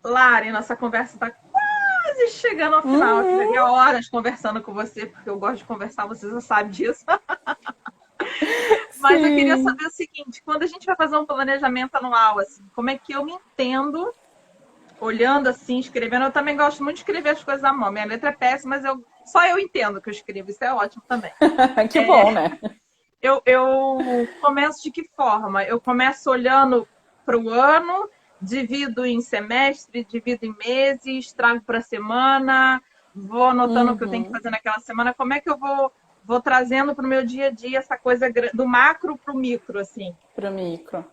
Lari, nossa conversa está quase chegando ao final. Eu ficaria horas conversando com você, porque eu gosto de conversar, você já sabe disso. Mas eu queria saber o seguinte, quando a gente vai fazer um planejamento anual, assim, como é que eu me entendo, olhando assim, escrevendo? Eu também gosto muito de escrever as coisas à mão. Minha letra é péssima, mas só eu entendo que eu escrevo. Isso é ótimo também. Que bom, né? Eu começo de que forma? Eu começo olhando para o ano, divido em semestre, divido em meses, trago para a semana, vou anotando o que eu tenho que fazer naquela semana. Como é que eu vou trazendo para o meu dia a dia essa coisa do macro para o micro, assim? Para o micro.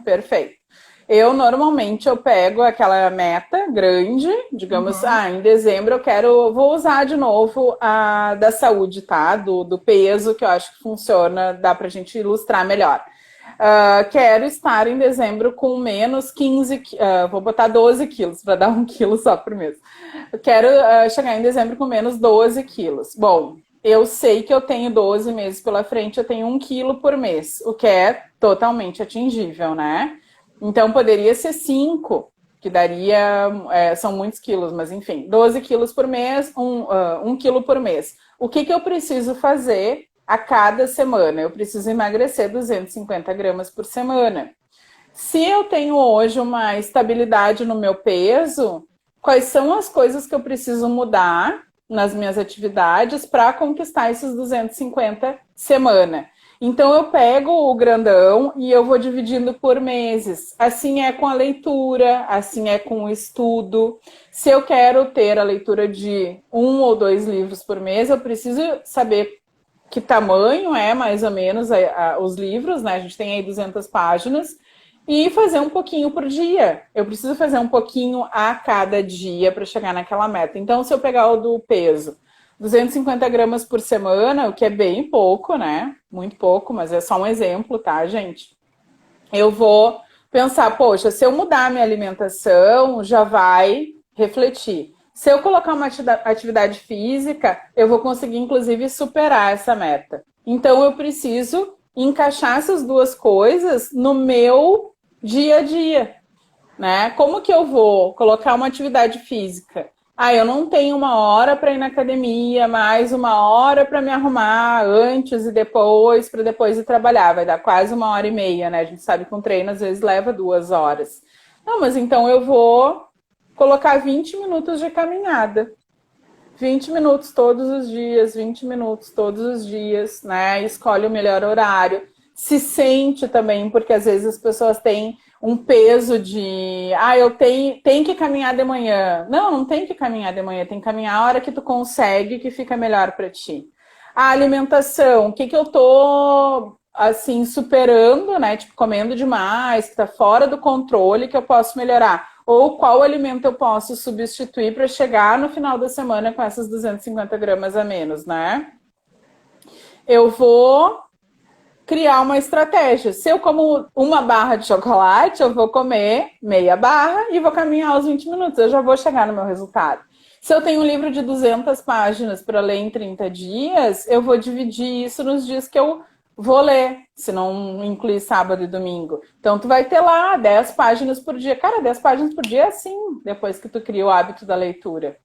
Perfeito. Eu, normalmente, eu pego aquela meta grande, digamos, em dezembro vou usar de novo a da saúde, tá? Do peso, que eu acho que funciona, dá pra gente ilustrar melhor. Quero estar em dezembro com menos 15, vou botar 12 quilos, para dar 1 quilo só por mês. Eu quero chegar em dezembro com menos 12 quilos. Bom, eu sei que eu tenho 12 meses pela frente, eu tenho 1 quilo por mês, o que é totalmente atingível, né? Então, poderia ser 5, que daria... são muitos quilos, mas enfim. 12 quilos por mês, 1 quilo por mês. O que eu preciso fazer a cada semana? Eu preciso emagrecer 250 gramas por semana. Se eu tenho hoje uma estabilidade no meu peso, quais são as coisas que eu preciso mudar nas minhas atividades para conquistar esses 250 semana? Então, eu pego o grandão e eu vou dividindo por meses. Assim é com a leitura, assim é com o estudo. Se eu quero ter a leitura de 1 ou 2 livros por mês, eu preciso saber que tamanho é, mais ou menos, os livros, né? A gente tem aí 200 páginas. E fazer um pouquinho por dia. Eu preciso fazer um pouquinho a cada dia para chegar naquela meta. Então, se eu pegar o do peso... 250 gramas por semana, o que é bem pouco, né? Muito pouco, mas é só um exemplo, tá, gente? Eu vou pensar, poxa, se eu mudar a minha alimentação, já vai refletir. Se eu colocar uma atividade física, eu vou conseguir, inclusive, superar essa meta. Então, eu preciso encaixar essas duas coisas no meu dia a dia, né? Como que eu vou colocar uma atividade física? Eu não tenho 1 hora para ir na academia, mais 1 hora para me arrumar antes e depois, para depois ir trabalhar. Vai dar quase 1h30, né? A gente sabe que um treino às vezes leva 2 horas. Não, mas então eu vou colocar 20 minutos de caminhada. 20 minutos todos os dias, 20 minutos todos os dias, né? Escolhe o melhor horário. Se sente também, porque às vezes as pessoas têm um peso de... eu tenho que caminhar de manhã. Não tem que caminhar de manhã. Tem que caminhar a hora que tu consegue, que fica melhor para ti. A alimentação. O que eu tô, assim, superando, né? Tipo, comendo demais, que tá fora do controle, que eu posso melhorar. Ou qual alimento eu posso substituir para chegar no final da semana com essas 250 gramas a menos, né? Eu vou criar uma estratégia. Se eu como uma barra de chocolate, eu vou comer meia barra e vou caminhar aos 20 minutos. Eu já vou chegar no meu resultado. Se eu tenho um livro de 200 páginas para ler em 30 dias, eu vou dividir isso nos dias que eu vou ler, se não incluir sábado e domingo. Então, tu vai ter lá 10 páginas por dia. Cara, 10 páginas por dia é assim, depois que tu cria o hábito da leitura.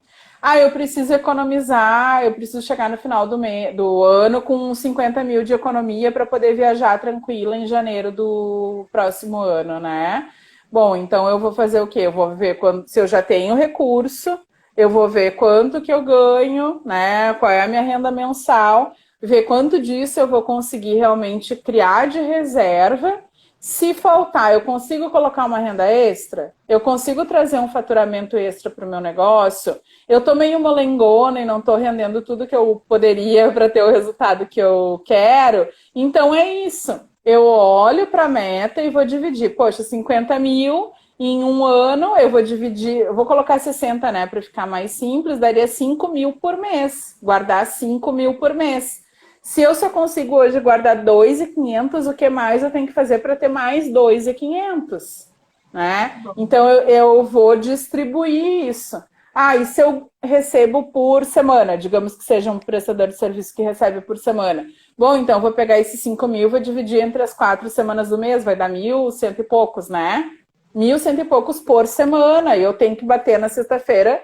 Ah, eu preciso economizar, eu preciso chegar no final do ano com 50 mil de economia para poder viajar tranquila em janeiro do próximo ano, né? Bom, então eu vou fazer o quê? Eu vou ver se eu já tenho recurso, eu vou ver quanto que eu ganho, né? Qual é a minha renda mensal, ver quanto disso eu vou conseguir realmente criar de reserva. Se faltar, eu consigo colocar uma renda extra? Eu consigo trazer um faturamento extra para o meu negócio? Eu tô meio molengona e não estou rendendo tudo que eu poderia para ter o resultado que eu quero. Então é isso. Eu olho para a meta e vou dividir. Poxa, 50 mil em um ano, eu vou dividir, eu vou colocar 60, né, para ficar mais simples, daria 5 mil por mês. Guardar 5 mil por mês. Se eu só consigo hoje guardar 2.500, o que mais eu tenho que fazer para ter mais 2.500, né? Então eu vou distribuir isso. Ah, e se eu recebo por semana, digamos que seja um prestador de serviço que recebe por semana. Bom, então eu vou pegar esses 5 mil, vou dividir entre as 4 semanas do mês, vai dar 1.100 e poucos, né? 1.100 e poucos por semana, e eu tenho que bater na sexta-feira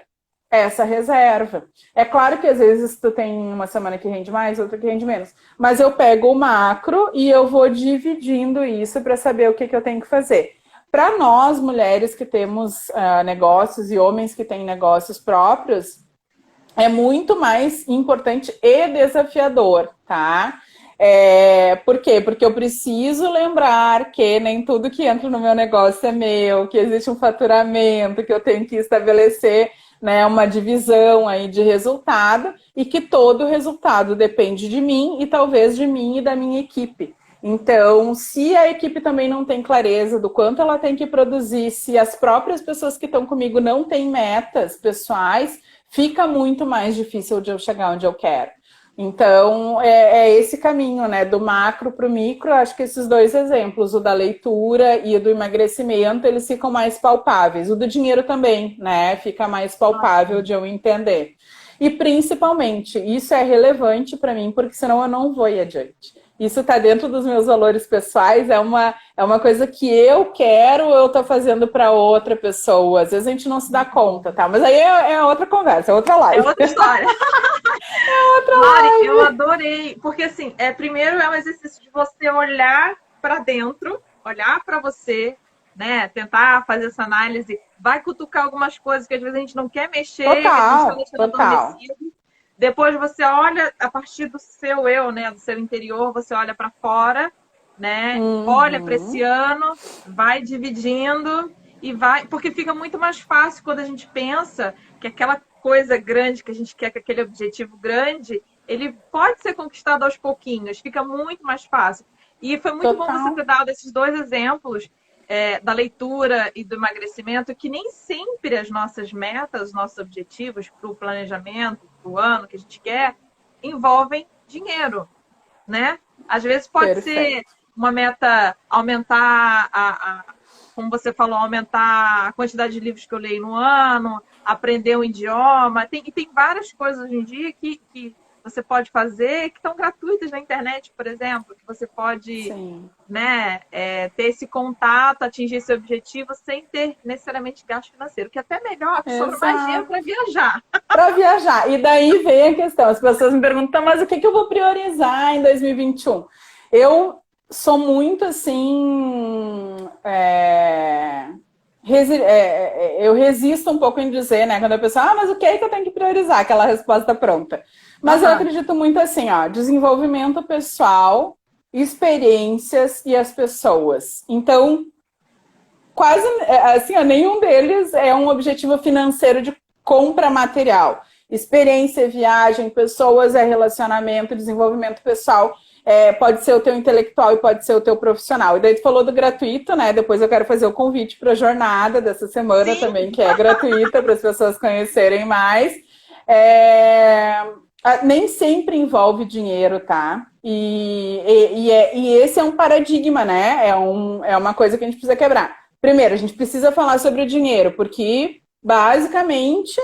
essa reserva. É claro que às vezes tu tem uma semana que rende mais, outra que rende menos. Mas eu pego o macro e eu vou dividindo isso para saber o que eu tenho que fazer. Para nós, mulheres que temos negócios e homens que têm negócios próprios, é muito mais importante e desafiador, tá? Por quê? Porque eu preciso lembrar que nem tudo que entra no meu negócio é meu, que existe um faturamento, que eu tenho que estabelecer, né, uma divisão aí de resultado e que todo resultado depende de mim e talvez de mim e da minha equipe. Então, se a equipe também não tem clareza do quanto ela tem que produzir, se as próprias pessoas que estão comigo não têm metas pessoais, fica muito mais difícil de eu chegar onde eu quero. Então, é esse caminho, né? Do macro para o micro. Acho que esses dois exemplos, o da leitura e o do emagrecimento, eles ficam mais palpáveis. O do dinheiro também, né? Fica mais palpável de eu entender. E, principalmente, isso é relevante para mim, porque senão eu não vou ir adiante. Isso está dentro dos meus valores pessoais, é uma coisa que eu quero ou eu estou fazendo para outra pessoa. Às vezes a gente não se dá conta, tá? Mas aí é outra conversa, é outra live. É outra história. É outra Mari, live. eu adorei, porque assim, primeiro é um exercício de você olhar para dentro, olhar para você, né? Tentar fazer essa análise, vai cutucar algumas coisas que às vezes a gente não quer mexer, que a gente está deixando adormecido. Depois você olha a partir do seu eu, né, do seu interior, você olha para fora, né? Olha para esse ano, vai dividindo e vai, porque fica muito mais fácil quando a gente pensa que aquela coisa grande que a gente quer, que aquele objetivo grande, ele pode ser conquistado aos pouquinhos, fica muito mais fácil. E foi muito bom você ter dado esses dois exemplos da leitura e do emagrecimento, que nem sempre as nossas metas, nossos objetivos para o planejamento, para o ano que a gente quer, envolvem dinheiro, né? Às vezes pode ser uma meta aumentar como você falou, aumentar a quantidade de livros que eu leio no ano, aprender um idioma. Tem várias coisas hoje em dia que você pode fazer que estão gratuitas na internet, por exemplo, que você pode, né, ter esse contato, atingir esse objetivo sem ter necessariamente gasto financeiro, que é até melhor, que sobra mais dinheiro para viajar. Para viajar. E daí vem a questão, as pessoas me perguntam, mas o que eu vou priorizar em 2021? Eu sou muito assim... eu resisto um pouco em dizer, né? Quando a pessoa, mas o que é que eu tenho que priorizar? Aquela resposta pronta. Mas eu acredito muito assim, ó, desenvolvimento pessoal, experiências e as pessoas. Então, quase, assim, ó, nenhum deles é um objetivo financeiro de compra material. Experiência, viagem, pessoas, relacionamento, desenvolvimento pessoal. Pode ser o teu intelectual e pode ser o teu profissional. E daí tu falou do gratuito, né? Depois eu quero fazer o convite para a jornada dessa semana também, que é gratuita, para as pessoas conhecerem mais. Nem sempre envolve dinheiro, tá? E esse é um paradigma, né? É uma coisa que a gente precisa quebrar. Primeiro, a gente precisa falar sobre o dinheiro, porque basicamente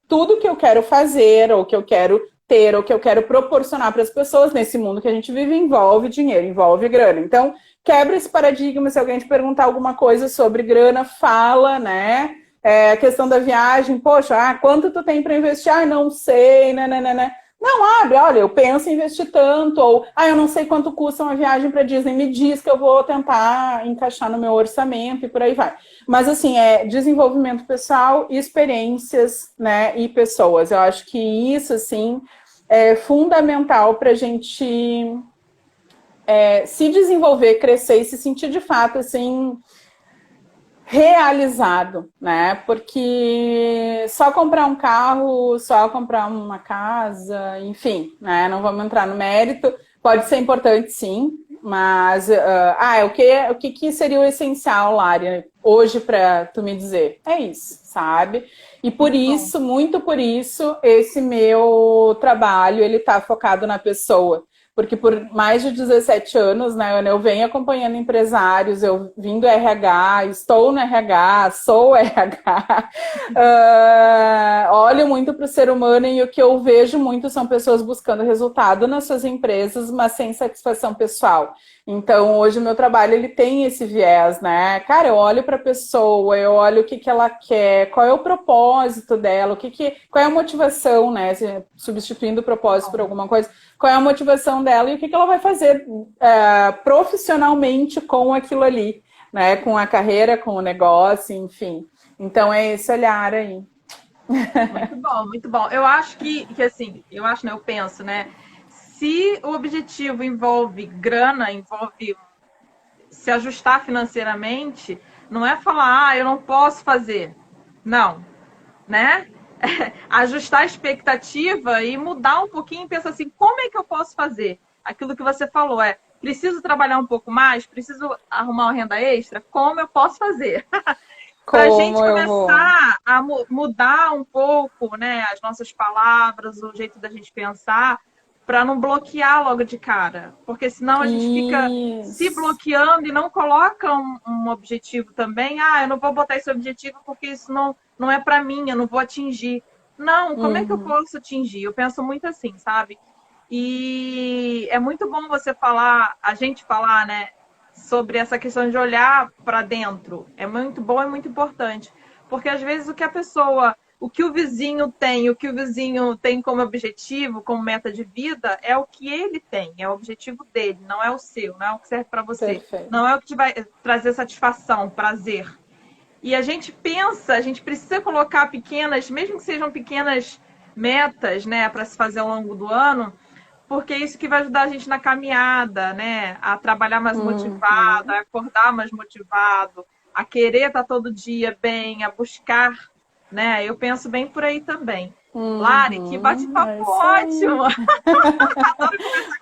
tudo que eu quero fazer, ou que eu quero ter, ou que eu quero proporcionar para as pessoas nesse mundo que a gente vive envolve dinheiro, envolve grana. Então, quebra esse paradigma. Se alguém te perguntar alguma coisa sobre grana, fala, né? A questão da viagem, poxa, quanto tu tem para investir? Não sei, né. Não, abre, olha, eu penso em investir tanto, ou, eu não sei quanto custa uma viagem para Disney, me diz que eu vou tentar encaixar no meu orçamento e por aí vai. Mas, assim, desenvolvimento pessoal, experiências, né, e pessoas. Eu acho que isso, assim, é fundamental para a gente se desenvolver, crescer e se sentir, de fato, assim, realizado, né? Porque só comprar um carro, só comprar uma casa, enfim, né? Não vamos entrar no mérito. Pode ser importante, sim, mas o que seria o essencial, Lari, hoje para tu me dizer? É isso, sabe? E por isso, muito por isso, esse meu trabalho ele tá focado na pessoa. Porque por mais de 17 anos, né, eu venho acompanhando empresários, eu vim do RH, estou no RH, sou RH, olho muito para o ser humano e o que eu vejo muito são pessoas buscando resultado nas suas empresas, mas sem satisfação pessoal. Então, hoje o meu trabalho ele tem esse viés, né? Cara, eu olho para a pessoa, eu olho o que ela quer, qual é o propósito dela, qual é a motivação, né? Substituindo o propósito por alguma coisa, qual é a motivação dela e o que ela vai fazer profissionalmente com aquilo ali, né? Com a carreira, com o negócio, enfim. Então, é esse olhar aí. Muito bom, muito bom. Eu acho que assim, eu penso, né? Se o objetivo envolve grana, envolve se ajustar financeiramente, não é falar, eu não posso fazer. Não, né? Ajustar a expectativa e mudar um pouquinho e pensar assim, como é que eu posso fazer? Aquilo que você falou preciso trabalhar um pouco mais, preciso arrumar uma renda extra, como eu posso fazer? Para a gente começar a mudar um pouco, né, as nossas palavras, o jeito da gente pensar, para não bloquear logo de cara. Porque senão a gente fica se bloqueando e não coloca um objetivo também. Eu não vou botar esse objetivo porque isso não é para mim, eu não vou atingir. Não, como é que eu posso atingir? Eu penso muito assim, sabe? E é muito bom você falar, a gente falar, né, sobre essa questão de olhar para dentro. É muito bom e muito importante. Porque às vezes o que o vizinho tem como objetivo, como meta de vida, é o que ele tem, é o objetivo dele, não é o seu, não é o que serve para você. Perfeito. Não é o que te vai trazer satisfação, prazer. E a gente precisa colocar pequenas, mesmo que sejam pequenas metas, né, para se fazer ao longo do ano, porque é isso que vai ajudar a gente na caminhada, né? A trabalhar mais motivado, a acordar mais motivado, a querer estar todo dia bem, a buscar, né? Eu penso bem por aí também. Lari, que bate-papo ótimo!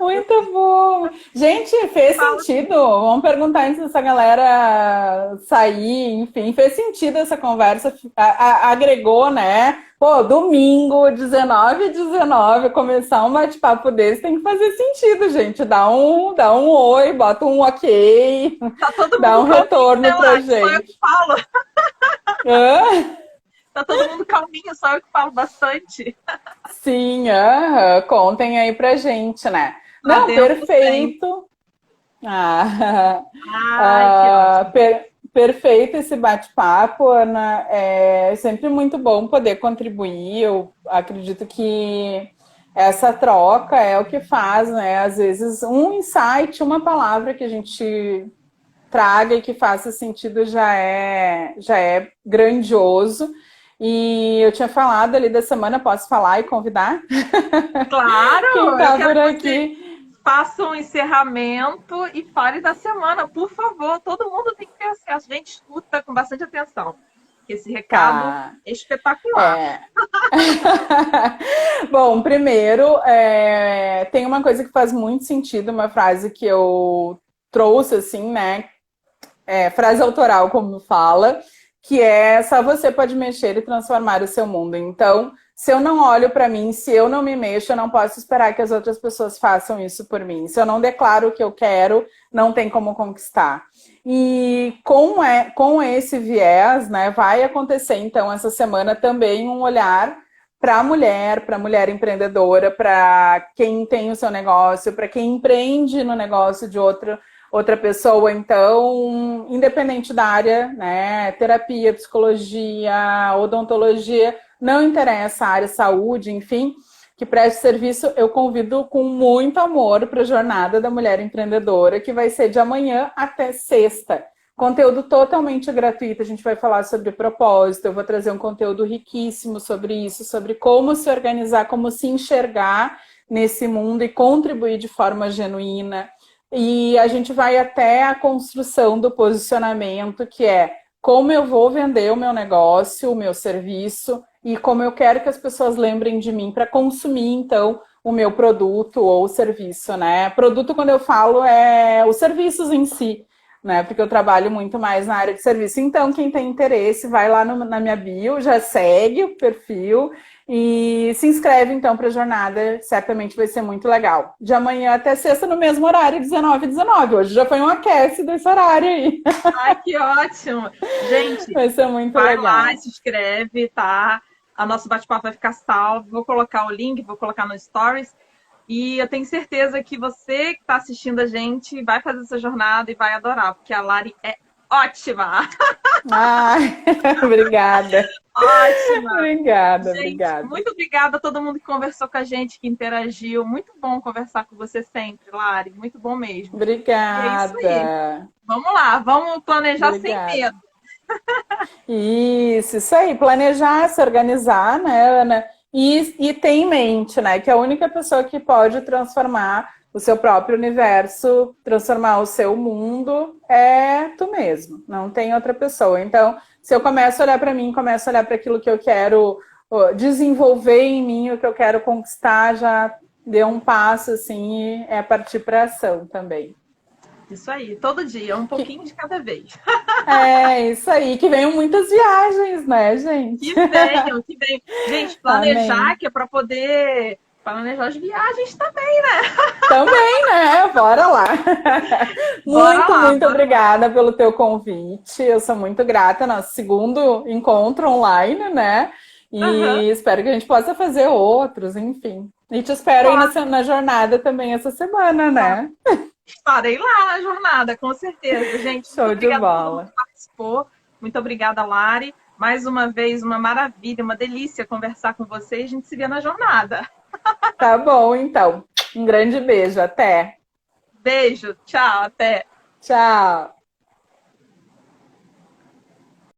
Muito bom! Gente, fez sentido? Vamos perguntar antes dessa galera sair, enfim, fez sentido essa conversa? Agregou, né? Pô, domingo, 19h19, começar um bate-papo desse tem que fazer sentido, gente. Dá um oi, bota um ok, tá todo mundo dá um retorno pra gente. Só eu que falo. Hã? Tá todo mundo calminho, só eu que falo bastante. Sim, contem aí pra gente, né? Não, perfeito. Perfeito esse bate-papo, Ana. É sempre muito bom poder contribuir. Eu acredito que essa troca é o que faz, né? Às vezes, um insight, uma palavra que a gente traga e que faça sentido já é grandioso. E eu tinha falado ali da semana, posso falar e convidar? Claro! Quem tá por aqui. Faça um encerramento e fale da semana, por favor. Todo mundo tem que ter acesso. A gente escuta com bastante atenção. Esse recado é espetacular. Bom, primeiro, tem uma coisa que faz muito sentido, uma frase que eu trouxe, assim, né? Frase autoral, como fala, que é só você pode mexer e transformar o seu mundo. Então, se eu não olho para mim, se eu não me mexo, eu não posso esperar que as outras pessoas façam isso por mim. Se eu não declaro o que eu quero, não tem como conquistar. E com esse viés, né, vai acontecer, então, essa semana também um olhar para a mulher empreendedora, para quem tem o seu negócio, para quem empreende no negócio de outra pessoa. Então, independente da área, né, terapia, psicologia, odontologia, não interessa a área saúde, enfim, que preste serviço, eu convido com muito amor para a Jornada da Mulher Empreendedora, que vai ser de amanhã até sexta. Conteúdo totalmente gratuito, a gente vai falar sobre propósito, eu vou trazer um conteúdo riquíssimo sobre isso, sobre como se organizar, como se enxergar nesse mundo e contribuir de forma genuína. E a gente vai até a construção do posicionamento, que é como eu vou vender o meu negócio, o meu serviço, e como eu quero que as pessoas lembrem de mim para consumir, então, o meu produto ou serviço, né? Produto, quando eu falo, é os serviços em si, né? Porque eu trabalho muito mais na área de serviço. Então, quem tem interesse, vai lá na minha bio, já segue o perfil e se inscreve, então, para a jornada. Certamente vai ser muito legal. De amanhã até sexta, no mesmo horário, 19h19. Hoje já foi um aquece desse horário aí. Ai, que ótimo! Gente, vai ser muito vai legal. lá, se inscreve, tá? O nosso bate-papo vai ficar salvo. Vou colocar o link, vou colocar no Stories. E eu tenho certeza que você que está assistindo a gente vai fazer essa jornada e vai adorar, porque a Lari é ótima! Ai, obrigada. Ótima! Obrigada, Gente, obrigada. muito obrigada a todo mundo que conversou com a gente, que interagiu. Muito bom conversar com você sempre, Lari. Muito bom mesmo. Obrigada. E é isso aí. Vamos lá, vamos planejar Obrigada. sem medo. Isso aí. Planejar, se organizar, né, Ana? E ter em mente, né, que a única pessoa que pode transformar o seu próprio universo, transformar o seu mundo, é tu mesmo. Não tem outra pessoa. Então, se eu começo a olhar para mim, começo a olhar para aquilo que eu quero desenvolver em mim, o que eu quero conquistar, já deu um passo, assim, e é partir para ação também. Isso aí, todo dia, um pouquinho de cada vez. É, isso aí. Que venham muitas viagens, né, gente? Que venham, que venham. Gente, planejar, Amém. que é para poder planejar as viagens também, né? Também, né? Bora lá. Muito Bora obrigada pelo teu convite. Eu sou muito grata. Nosso segundo encontro online, né? E espero que a gente possa fazer outros, enfim. E te espero aí na jornada também essa semana, né? Estarei lá na jornada, com certeza, gente. Show de bola. A todo mundo que participou. Muito obrigada, Lari. Mais uma vez, uma maravilha, uma delícia conversar com você e a gente se vê na jornada. Tá bom, então. Um grande beijo. Até. Beijo. Tchau. Até. Tchau.